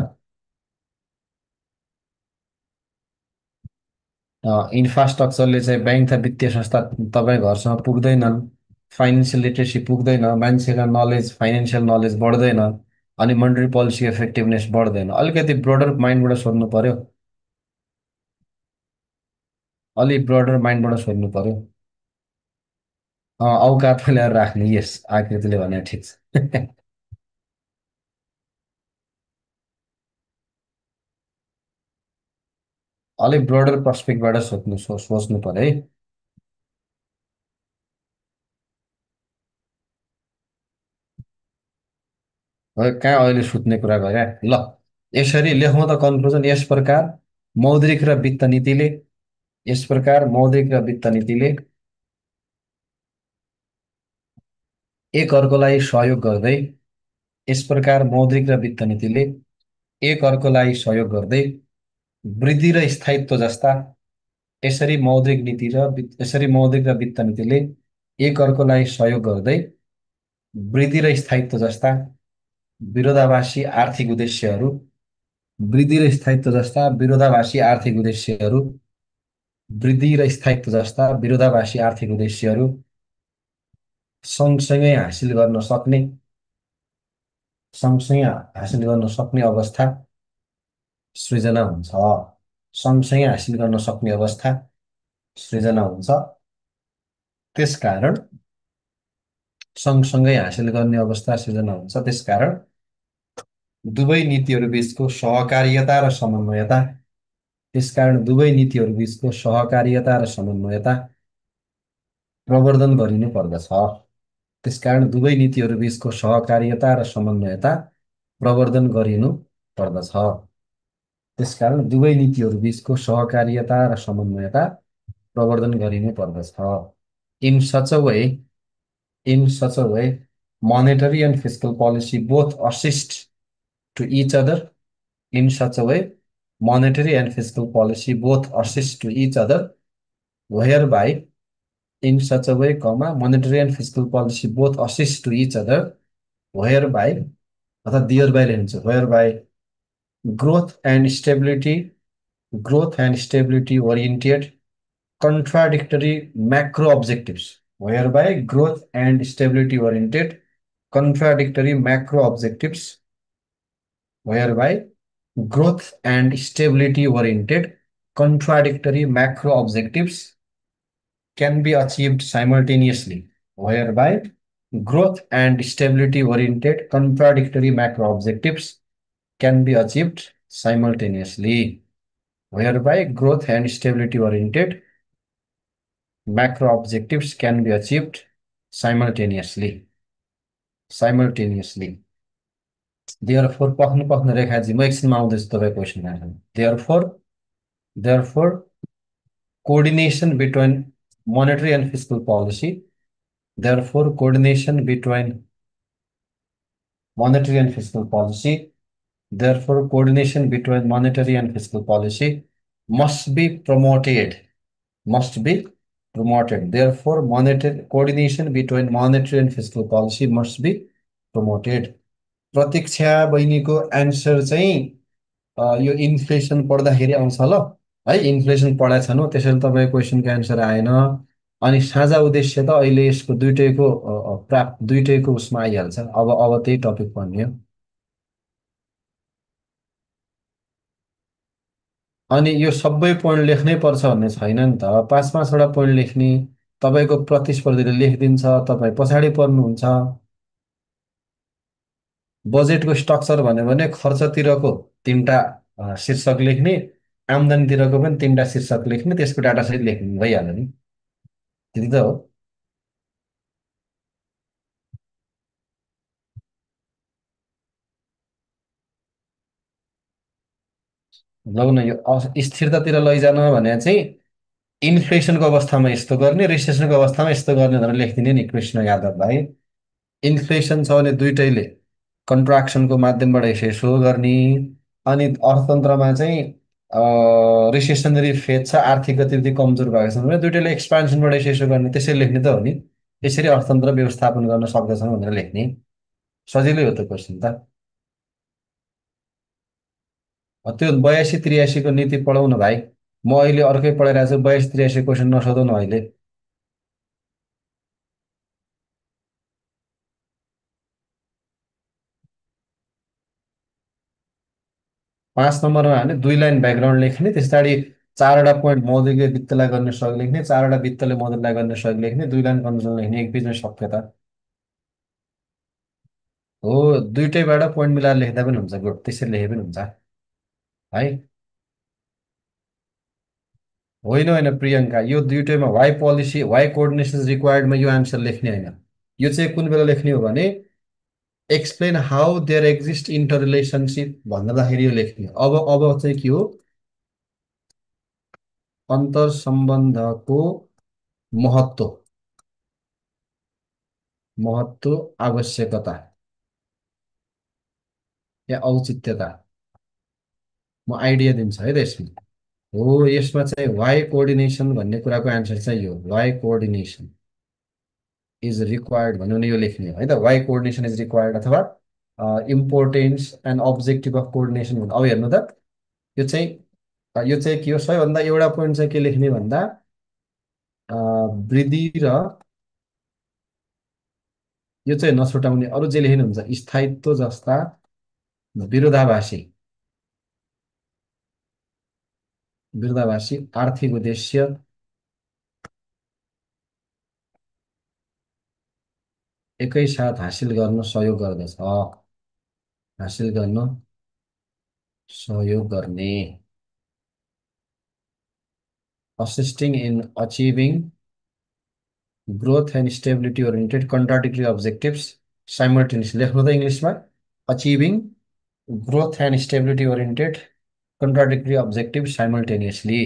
Speaker 1: इन्फ्रास्ट्रक्चरले चाहिँ ब्याङ्क तथा वित्तीय संस्था तपाईँ घरसम्म पुग्दैनन्, फाइनेन्सियल लिटरेसी पुग्दैन, मान्छेका नलेज फाइनेन्सियल नलेज बढ्दैन, अनि मोनेटरी पोलिसी इफेक्टिभनेस बढ्दैन। अलिकति ब्रोडर माइन्डबाट सोध्नु पर्यो, अलिक ब्रोडर माइन्डबाट सोध्नु पर्यो। औकात ल्याएर राख्ने, यस आकृतिले भने ठिक छ। अलिक ब्रोडर पर्सपेक्टबाट सोच्नु पर्यो है। कहाँ अहिले सुत्ने कुरा गरे ल। यसरी लेखौँ त कन्क्लुजन यस प्रकार मौद्रिक र वित्त नीतिले यस प्रकार मौद्रिक र वित्त नीतिले एक अर्कोलाई सहयोग गर्दै यस प्रकार मौद्रिक र वित्त नीतिले एक अर्कोलाई सहयोग गर्दै वृद्धि र स्थायित्व जस्ता यसरी मौद्रिक र वित्त नीतिले एक अर्कोलाई सहयोग गर्दै वृद्धि र स्थायित्व जस्ता विरोधाभासी आर्थिक उद्देश्यहरू वृद्धि र स्थायित्व जस्ता विरोधाभासी आर्थिक उद्देश्यहरू वृद्धि र स्थायित्व जस्ता विरोधाभासी आर्थिक उद्देश्यहरू सँगसँगै हासिल गर्न सक्ने सँगसँगै हासिल गर्न सक्ने अवस्था सृजना हुन्छ। सँगसँगै हासिल गर्न सक्ने अवस्था सृजना हुन्छ। त्यसकारण सँगसँगै हासिल गर्ने अवस्था सृजना हुन्छ। त्यसकारण दुवै नीतिहरू बिचको सहकार्यता र समन्वयता त्यसकारण दुवै नीतिहरू बिचको सहकार्यता र समन्वयता प्रवर्धन गरिनु पर्दछ। त्यसकारण दुवै नीतिहरू बिचको सहकार्यता र समन्वयता प्रवर्धन गरिनु पर्दछ। त्यसकारण दुवै नीतिहरू बिचको सहकार्यता र समन्वयता प्रवर्धन गरिनु पर्दछ। In such a way in such a way monetary and fiscal policy both assist to each other in such a way monetary and fiscal policy both assist to each other whereby in such a way monetary and fiscal policy both assist to each other whereby अथवा thereby लेख्नुहुन्छ whereby growth and stability growth and stability oriented contradictory macro objectives whereby growth and stability oriented contradictory macro objectives whereby growth and stability oriented contradictory macro objectives can be achieved simultaneously whereby growth and stability oriented contradictory macro objectives can be achieved simultaneously whereby growth and stability oriented macro objectives can be achieved simultaneously. Therefore पख्नु रेखाजी म एकछिनमा आउँदैछु तपाईँ question आएर therefore coordination between monetary and fiscal policy therefore coordination between monetary and fiscal policy therefore coordination between monetary and fiscal policy must be promoted therefore monetary coordination between monetary and fiscal policy must be promoted। प्रतीक्षा बहिनीको answer चाहिँ यो inflation पढ्दाखेरि आउँछ ल है। Inflation पढाएको छैन त्यसैले तपाईँ क्वेसनको एन्सर आएन। अनि साझा उद्देश्य त अहिले यसको दुइटैको उसमा आइहाल्छ। अब त्यही टपिक पढ्ने हो। अनि यो सबै पोइन्ट लेख्नै पर्छ भन्ने छैन नि त। पाँच पाँचवटा पोइन्ट लेख्ने तपाईँको प्रतिस्पर्धीले लेखिदिन्छ, तपाईँ पछाडि पर्नुहुन्छ। बजेटको स्ट्रक्चर भन्यो भने खर्चतिरको तिनवटा शीर्षक लेख्ने, आम्दानीतिरको पनि तिनवटा शीर्षक लेख्ने, त्यसको डाटा सहित लेख्ने भइहाल्यो नि। त्यति त हो। लौ न यो स्थिरतातिर लैजान भने चाहिँ इन्फ्लेसनको अवस्थामा यस्तो गर्ने, रिसेसनको अवस्थामा यस्तो गर्ने भनेर लेखिदिने नि कृष्ण यादव भाइ। इन्फ्लेसन छ भने दुइटैले कन्ट्राक्सनको माध्यमबाट यसो गर्ने, अनि अर्थतन्त्रमा चाहिँ रिसेसनरी फेज छ, आर्थिक गतिविधि कमजोर भएको छ भने दुइटैले एक्सपान्सनबाट यसो गर्ने, त्यसरी लेख्ने त हो नि। यसरी अर्थतन्त्र व्यवस्थापन गर्न सक्दछन् भनेर लेख्ने सजिलै हो त क्वेसन त। त्यो 82 83को नीति पढाउन भाइ। म अहिले अर्कै पढाइरहेको छु, 82 83 क्वेसन नसोधौ न अहिले। 5 नम्बरमा भने 2 लाइन ब्याकग्राउन्ड लेख्ने, त्यस पछाडि 4 वटा पोइन्ट मौलिक वित्तलाई गर्ने सहयोग लेख्ने, 4 वटा वित्तले मौलिकलाई गर्ने सहयोग लेख्ने, 2 लाइन कन्क्लुजन लेख्ने, एक बिचमा सक्यो त। हो, दुइटैबाट पोइन्ट मिलाएर लेख्दा पनि हुन्छ, गुड, त्यसरी लेखे पनि हुन्छ है। होइन होइन प्रियङ्का, यो दुइटैमा वाइ पोलिसी वाइ कोअर्डिनेसन रिक्वायर्डमा यो आन्सर लेख्ने होइन। यो चाहिँ कुन बेला लेख्ने हो भने explain how there exist inter relationship भन्दाखेरि यो लेख्ने। अब चाहिँ के हो, अन्तर सम्बन्धको महत्त्व, महत्त्व, आवश्यकता या औचित्यता। म आइडिया दिन्छु है त यसमा। हो, यसमा चाहिँ वाइ कोअर्डिनेसन भन्ने कुराको एन्सर चाहिँ यो वाइ कोअर्डिनेसन इज रिक्वायर्ड भन्यो भने यो लेख्ने हो है त। वाइ कोअर्डिनेसन इज रिक्वायर्ड अथवा importance and objective of coordination भन्दा अब हेर्नु त, यो चाहिँ के हो, सबैभन्दा एउटा पोइन्ट चाहिँ के लेख्ने भन्दा वृद्धि र, यो चाहिँ नछुटाउने, अरू जे लेख्ने हुन्छ स्थायित्व जस्ता विरोधाभासी, विरोधाभासी आर्थिक उद्देश्य एकैसाथ हासिल गर्न सहयोग गर्दछ, हासिल गर्न सहयोग गर्ने, assisting in achieving growth and stability oriented contradictory objectives simultaneous, लेख्नु त इङ्ग्लिसमा, achieving growth and stability oriented contradictory objective simultaneously,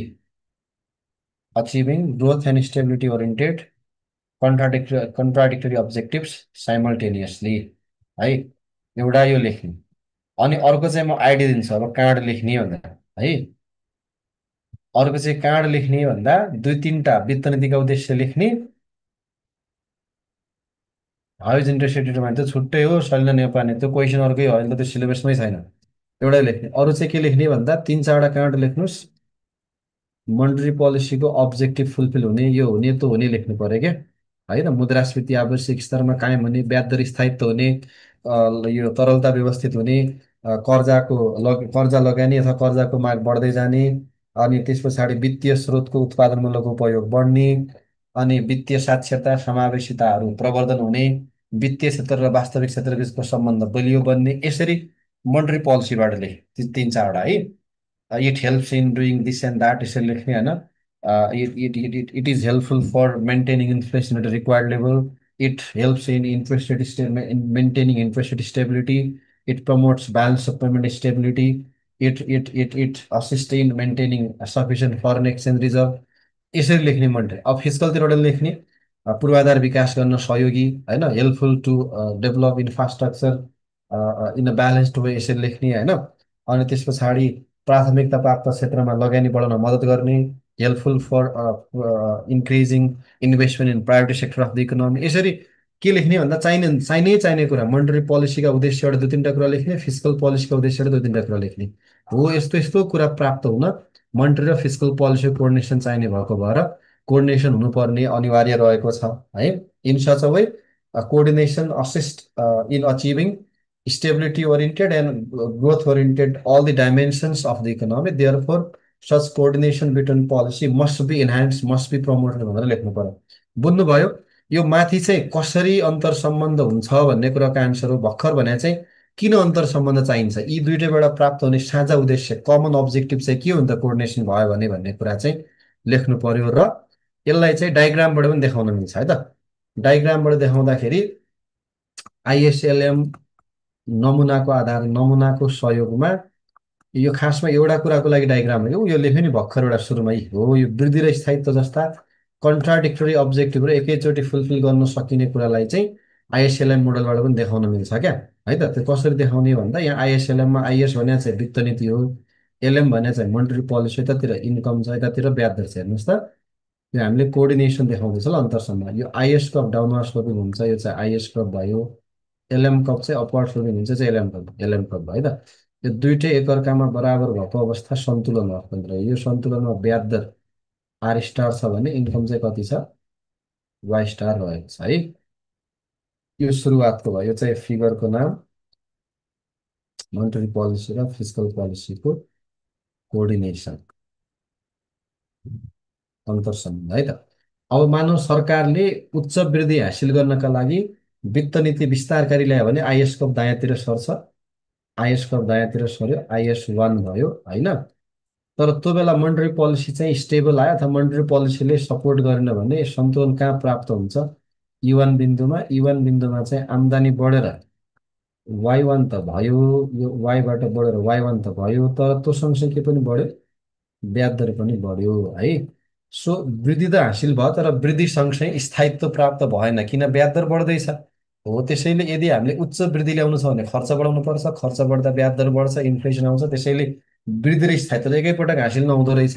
Speaker 1: achieving growth and stability oriented contradictory objectives simultaneously है। एउटा यो लेख्ने। अनि अर्को चाहिँ म आइडिया दिन्छु अब कहाँबाट लेख्ने भन्दा है। अर्को चाहिँ कहाँबाट लेख्ने भन्दा दुई तिनवटा वित्त नीतिका उद्देश्य लेख्ने, how is interest rate determine त छुट्टै हो, शैलेन्द्र नेपाली त्यो क्वेसन अर्कै हो, अहिले त त्यो सिलेबसमै छैन। एउटै लेख्ने। अरू चाहिँ के लेख्ने भन्दा 3 4वटा कहाँबाट लेख्नुहोस्, मोनेटरी पोलिसीको अब्जेक्टिभ फुलफिल हुने, यो हुने त्यो हुने लेख्नु पर्यो क्या होइन। मुद्रास्फीति आवश्यक स्तरमा कायम हुने, ब्याज दर स्थायित्व हुने, यो तरलता व्यवस्थित हुने, कर्जा लगानी अथवा कर्जाको माग बढ्दै जाने, अनि त्यस पछाडि वित्तीय स्रोतको उत्पादनमूलक उपयोग बढ्ने, अनि वित्तीय साक्षरता समावेशिताहरू प्रवर्धन हुने, वित्तीय क्षेत्र र वास्तविक क्षेत्र बिचको सम्बन्ध बलियो बन्ने, यसरी मोनेटरी पोलिसीबाट लेख 3 4वटा है। It helps in doing this and that यसरी लेख्ने होइन। It is helpful for maintaining inflation at required level, it helps in interest rate maintaining interest rate stability, it promotes balance of payment stability, it assist in maintaining sufficient foreign exchange reserve, यसरी लेख्ने मनले। अब फिजिकलतिरबाट लेख्ने, पूर्वाधार विकास गर्न सहयोगी होइन, helpful to develop infrastructure in a balanced way, यसरी लेख्ने होइन। अनि त्यस पछाडि प्राथमिकता प्राप्त क्षेत्रमा लगानी बढाउन मद्दत गर्ने, helpful for increasing investment in private sector of the economy, यसरी के लेख्ने भन्दा चाहिने कुरा मोनेटरी पोलिसीका उद्देश्यबाट दुई तिनवटा कुरा लेख्ने, फिजिकल पोलिसीका उद्देश्यबाट दुई तिनवटा कुरा लेख्ने हो। यस्तो यस्तो कुरा प्राप्त हुन मोनेटरी र फिजिकल पोलिसी कोअर्डिनेसन चाहिने भएको भएर कोअर्डिनेसन हुनुपर्ने अनिवार्य रहेको छ है। In such a way coordination assist in achieving stability oriented and growth oriented all the dimensions of the economy, therefore such coordination between policy must be enhanced, must be promoted भनेर लेख्नु पर्यो। बुझ्नुभयो? यो माथि चाहिँ कसरी अन्तर सम्बन्ध हुन्छ भन्ने कुराको आन्सर हो। भर्खर भने चाहिँ किन अन्तर सम्बन्ध चाहिन्छ, यी दुइटैबाट प्राप्त हुने साझा उद्देश्य कमन अब्जेक्टिभ चाहिँ के हुन्छ कोअर्डिनेसन भयो भने भन्ने कुरा चाहिँ लेख्नु पर्यो। र यसलाई चाहिँ डायग्रामबाट पनि देखाउन मिल्छ है त। डायग्रामबाट देखाउँदाखेरि आइएसएलएम नमुनाको आधार, नमुनाको सहयोगमा, यो खासमा एउटा कुराको लागि डायग्राम हो, यो लेख्यो नि भर्खर एउटा सुरुमै हो। यो वृद्धि र स्थायित्व जस्ता कन्ट्राडिक्टरी अब्जेक्टिभहरू एकैचोटि फुलफिल गर्न सकिने कुरालाई चाहिँ आइएसएलएम मोडलबाट पनि देखाउन मिल्छ क्या है त। त्यो कसरी देखाउने भन्दा यहाँ आइएसएलएममा आइएस भने चाहिँ वित्त नीति हो, एलएम भने चाहिँ मोनेटरी पोलिसी, यतातिर इन्कम छ, यतातिर ब्याज दर छ। हेर्नुहोस् त, यो हामीले कोअर्डिनेसन देखाउँदैछ ल अन्तरसम्म। यो आइएस कप डाउनवर्ड स्लोपिङ हुन्छ, यो चाहिँ आइएस कप भयो। एलएम कप चाहिँ अपवर्ड स्लोपिङ हुन्छ चाहिँ एलएम कप भयो है त। यो दुइटै एकअर्कामा बराबर भएको अवस्था सन्तुलन अर्थतन्त्र, यो सन्तुलनमा ब्याज दर आर स्टार छ भने इन्कम चाहिँ कति छ, वाइ स्टार रहेको छ है। यो सुरुवातको भयो, यो चाहिँ फिगरको नाम मोनेटरी पोलिसी र फिस्कल पोलिसीको कोअर्डिनेसन, अन्तर सम्बन्ध है त। अब मानव सरकारले उच्च वृद्धि हासिल गर्नका लागि वित्त नीति विस्तारकारी ल्यायो भने आइएस कप दायाँतिर सर्छ, आइएस कप दायाँतिर सर्यो, आइएस वान भयो होइन। तर त्यो बेला मोनेटरी पोलिसी चाहिँ स्टेबल आयो अथवा मोनेटरी पोलिसीले सपोर्ट गरेन भने सन्तुलन कहाँ प्राप्त हुन्छ, युवान बिन्दुमा। युवान बिन्दुमा चाहिँ आम्दानी बढेर वाइ वान त भयो, यो वाइबाट बढेर वाइ वान त भयो, तर त्यो सँगसँगै के पनि बढ्यो, ब्याज दर पनि बढ्यो है। सो वृद्धि त हासिल भयो तर वृद्धि सँगसँगै स्थायित्व प्राप्त भएन, किन ब्याज दर बढ्दैछ। हो त्यसैले यदि हामीले उच्च वृद्धि ल्याउनु छ भने खर्च बढाउनु पर्छ, खर्च बढ्दा ब्याज दर बढ्छ, इन्फ्लेसन आउँछ, त्यसैले वृद्धि र स्थायित्व एकैपटक हासिल नहुँदो रहेछ।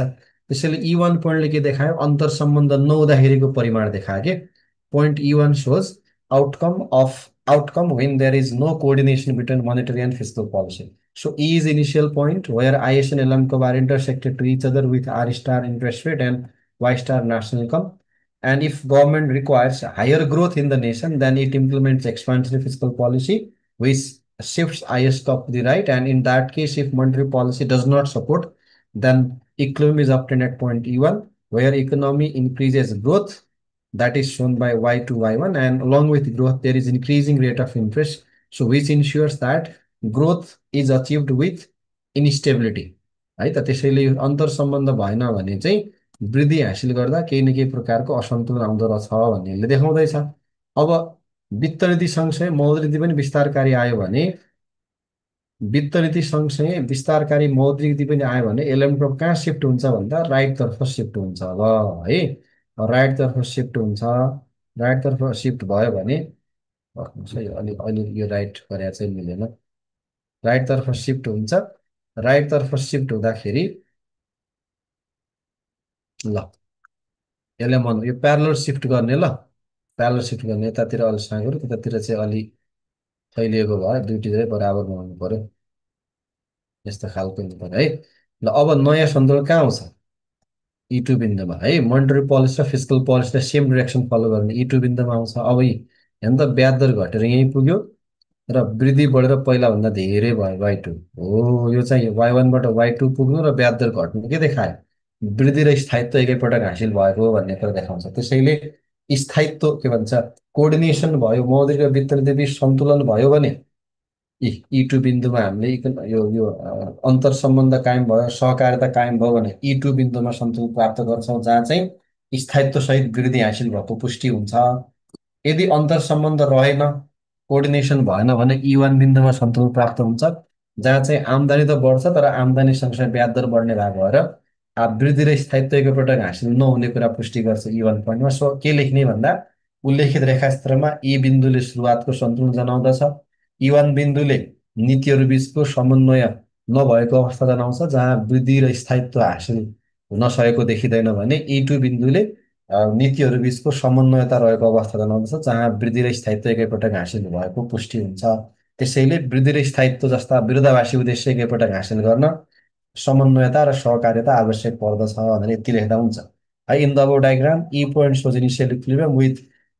Speaker 1: त्यसैले यी वान पोइन्टले के देखायो, अन्तर सम्बन्ध नहुँदाखेरिको परिमाण देखायो के। Point E one shows outcome when there is no coordination between monetary and fiscal policy. So E is initial point where IS and LM curve are intersected to each other with R star interest rate and Y star national income. And if government requires higher growth in the nation, then it implements expansionary fiscal policy, which shifts IS curve to the right. And in that case, if monetary policy does not support, then equilibrium is obtained at point E1, where economy increases growth, that is shown by y2 y1, and along with growth there is increasing rate of interest, so which ensures that growth is achieved with instability है त। त्यसैले यो अन्तर सम्बन्ध भएन भने चाहिँ वृद्धि हासिल गर्दा केही न केही प्रकारको असन्तुलन आउँदो रहेछ भन्नेले देखाउँदैछ। अब वित्त नीति सँगसँगै मौद्रिक नीति पनि विस्तारकारी आयो भने, वित्त नीति सँगसँगै विस्तारकारी मौद्रिक नीति पनि आयो भने एलएम कर्भ कहाँ सिफ्ट हुन्छ भन्दा राइटतर्फ सिफ्ट हुन्छ अब है। राइटतर्फ सिफ्ट हुन्छ, राइटतर्फ सिफ्ट भयो भने पर्खनुहोस् है, अलि अहिले यो राइट गरे चाहिँ मिलेन। राइटतर्फ सिफ्ट हुन्छ, राइटतर्फ सिफ्ट हुँदाखेरि ल यसलाई यो प्यारलल सिफ्ट गर्ने, ल प्यारलल सिफ्ट गर्ने, यतातिर अलि साँगुरो त्यतातिर चाहिँ अलि फैलिएको भयो, दुइटै बराबर बनाउनु पर्यो, यस्तो खालको हुनु पर्यो है। ल अब नयाँ सन्तुलन कहाँ आउँछ, ई टू बिन्दुमा है। मोनेटरी पोलिसी र फिस्कल पोलिसीलाई सेम डिरेक्सन फलो गर्ने ई टू बिन्दुमा आउँछ। अब हेर्नु त ब्याज दर घटेर यहीँ पुग्यो र वृद्धि बढेर पहिलाभन्दा धेरै भयो वाइ टू हो। यो चाहिँ वाइ वानबाट वाइ टू पुग्नु र ब्याज दर घट्नु के देखायो, वृद्धि र स्थायित्व एकैपटक हासिल भएको हो भन्ने कुरा देखाउँछ। त्यसैले स्थायित्व के भन्छ, कोअर्डिनेसन भयो, मौद्रिक र वित्त नीति बिच सन्तुलन भयो भने यी टू बिन्दुमा हामीले यो अन्तर सम्बन्ध कायम भयो, सहकार्यता कायम भयो भने यी टू बिन्दुमा सन्तुलन प्राप्त गर्छौँ, जहाँ चाहिँ स्थायित्व सहित वृद्धि हासिल भएको पुष्टि हुन्छ। यदि अन्तर सम्बन्ध रहेन, कोअर्डिनेसन भएन भने ई वान बिन्दुमा सन्तुलन प्राप्त हुन्छ, जहाँ चाहिँ आम्दानी त बढ्छ तर आम्दानी सँगसँगै ब्याज दर बढ्ने भएको भएर वृद्धि र स्थायित्व एकैपटक हासिल नहुने कुरा पुष्टि गर्छ ई वान पोइन्टमा। सो के लेख्ने भन्दा उल्लेखित रेखाचित्रमा ई बिन्दुले सुरुवातको सन्तुलन जनाउँदछ, ई वान बिन्दुले नीतिहरू बिचको समन्वय नभएको अवस्था जनाउँछ जहाँ वृद्धि र स्थायित्व हासिल हुन सकेको देखिँदैन भने ई टू बिन्दुले नीतिहरू बिचको समन्वयता रहेको अवस्था जनाउँदछ जहाँ वृद्धि र स्थायित्व एकैपटक हासिल भएको पुष्टि हुन्छ। त्यसैले वृद्धि र स्थायित्व जस्ता विरोधाभासी उद्देश्य एकैपटक हासिल गर्न समन्वयता र सहकार्यता आवश्यक पर्दछ भनेर यति लेख्दा हुन्छ है। In the above diagram E point shows initial equilibrium with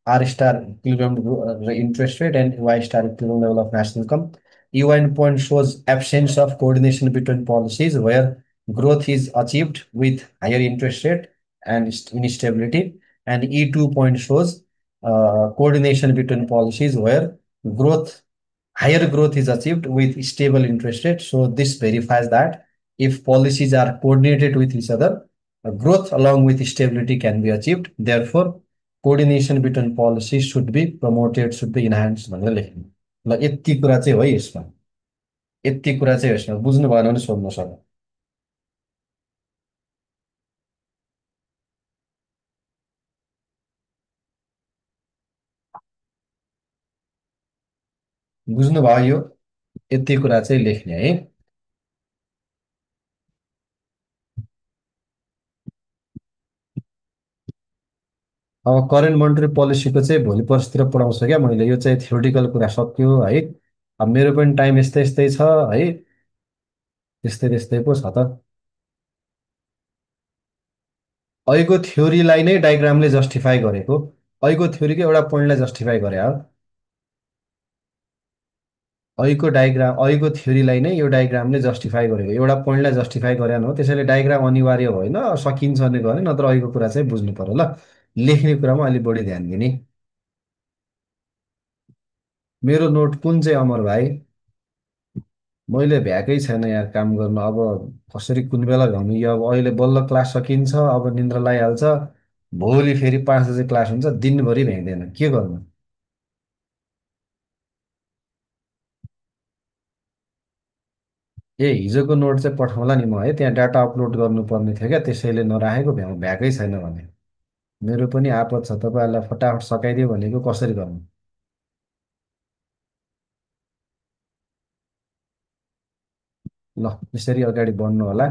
Speaker 1: R star equilibrium interest rate and Y star equilibrium level of national income. U1 point shows absence of coordination between policies where growth is achieved with higher interest rate and instability. And E2 point shows coordination between policies where higher growth is achieved with stable interest rate. So this verifies that if policies are coordinated with each other, growth along with stability can be achieved. Therefore, coordination between policies should be promoted, should be enhanced भनेर लेख्नु। ल यति कुरा चाहिँ हो यसमा, यति कुरा चाहिँ यसमा बुझ्नु भएन भने सोध्नु सक्नु। बुझ्नु भयो यो, यति कुरा चाहिँ लेख्ने है। अब करेन्ट मोनेटरी पोलिसीको चाहिँ भोलि पर्सितिर पढाउँछु क्या मैले, यो चाहिँ थ्योरिटिकल कुरा सक्यो है। अब मेरो पनि टाइम यस्तै यस्तै छ है। त्यस्तै त्यस्तै पो छ त। अहिलेको थ्योरीलाई नै डायग्रामले जस्टिफाई गरेको। अहिलेको थ्योरीको एउटा पोइन्टलाई जस्टिफाई गरे हो। अहिलेको थ्योरीलाई नै यो डायग्रामले जस्टिफाई गरेको, एउटा पोइन्टलाई जस्टिफाई गरेन हो, त्यसैले डायग्राम अनिवार्य होइन, सकिन्छ भने गर्ने, नत्र अहिलेको कुरा चाहिँ बुझ्नु पर्यो ल। लेख्ने कुरामा अलिक बढी ध्यान दिने। मेरो नोट कुन चाहिँ अमर भाइ? मैले भ्याएकै छैन यार काम गर्नु अब। कसरी कुन बेला भ्याउनु यो, अब अहिले बल्ल क्लास सकिन्छ, अब निन्द्रा लगाइहाल्छ। भोलि फेरि 5 बजे क्लास हुन्छ, दिनभरि भ्याइँदैन, के गर्नु? ए हिजोको नोट चाहिँ पठाउँला नि म, है त्यहाँ डाटा अपलोड गर्नुपर्ने थियो क्या, त्यसैले नराखेको, भ्याएकै छैन भने। मेरो पनि आपत छ, तपाईँहरूलाई फटाफट सकाइदियो भनेको, कसरी गर्नु? ल यसरी अगाडि बढ्नु होला।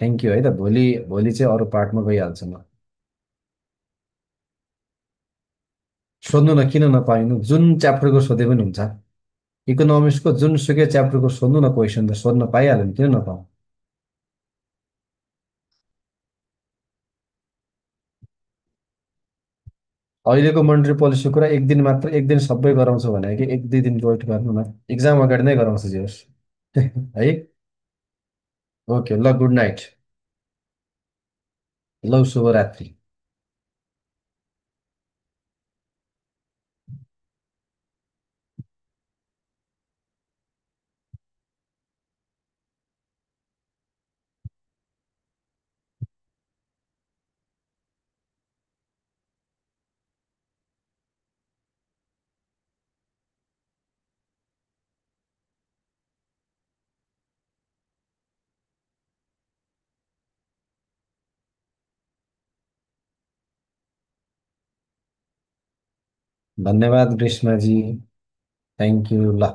Speaker 1: थ्याङ्क यू है त, भोलि भोलि चाहिँ अरू पार्टमा गइहाल्छु म। सोध्नु न, किन नपाइनु, जुन च्याप्टरको सोधे पनि हुन्छ। इकोनोमिक्सको जुन सुकै च्याप्टरको सोध्नु न, क्वेसन त सोध्न पाइहाल्यो नि, किन नपाऊँ? अहिलेको मोनेटरी पोलिसीको कुरा एक दिन मात्र, एक दिन सबै गराउँछु भने कि एक दुई दिन वेट गर्नु न, इक्जाम अगाडि नै गराउँछु जे होस्। है। ओके ल, गुड नाइट। ल शुभरात्रि। धन्यवाद ग्रीष्माजी। थ्याङ्क यू ल।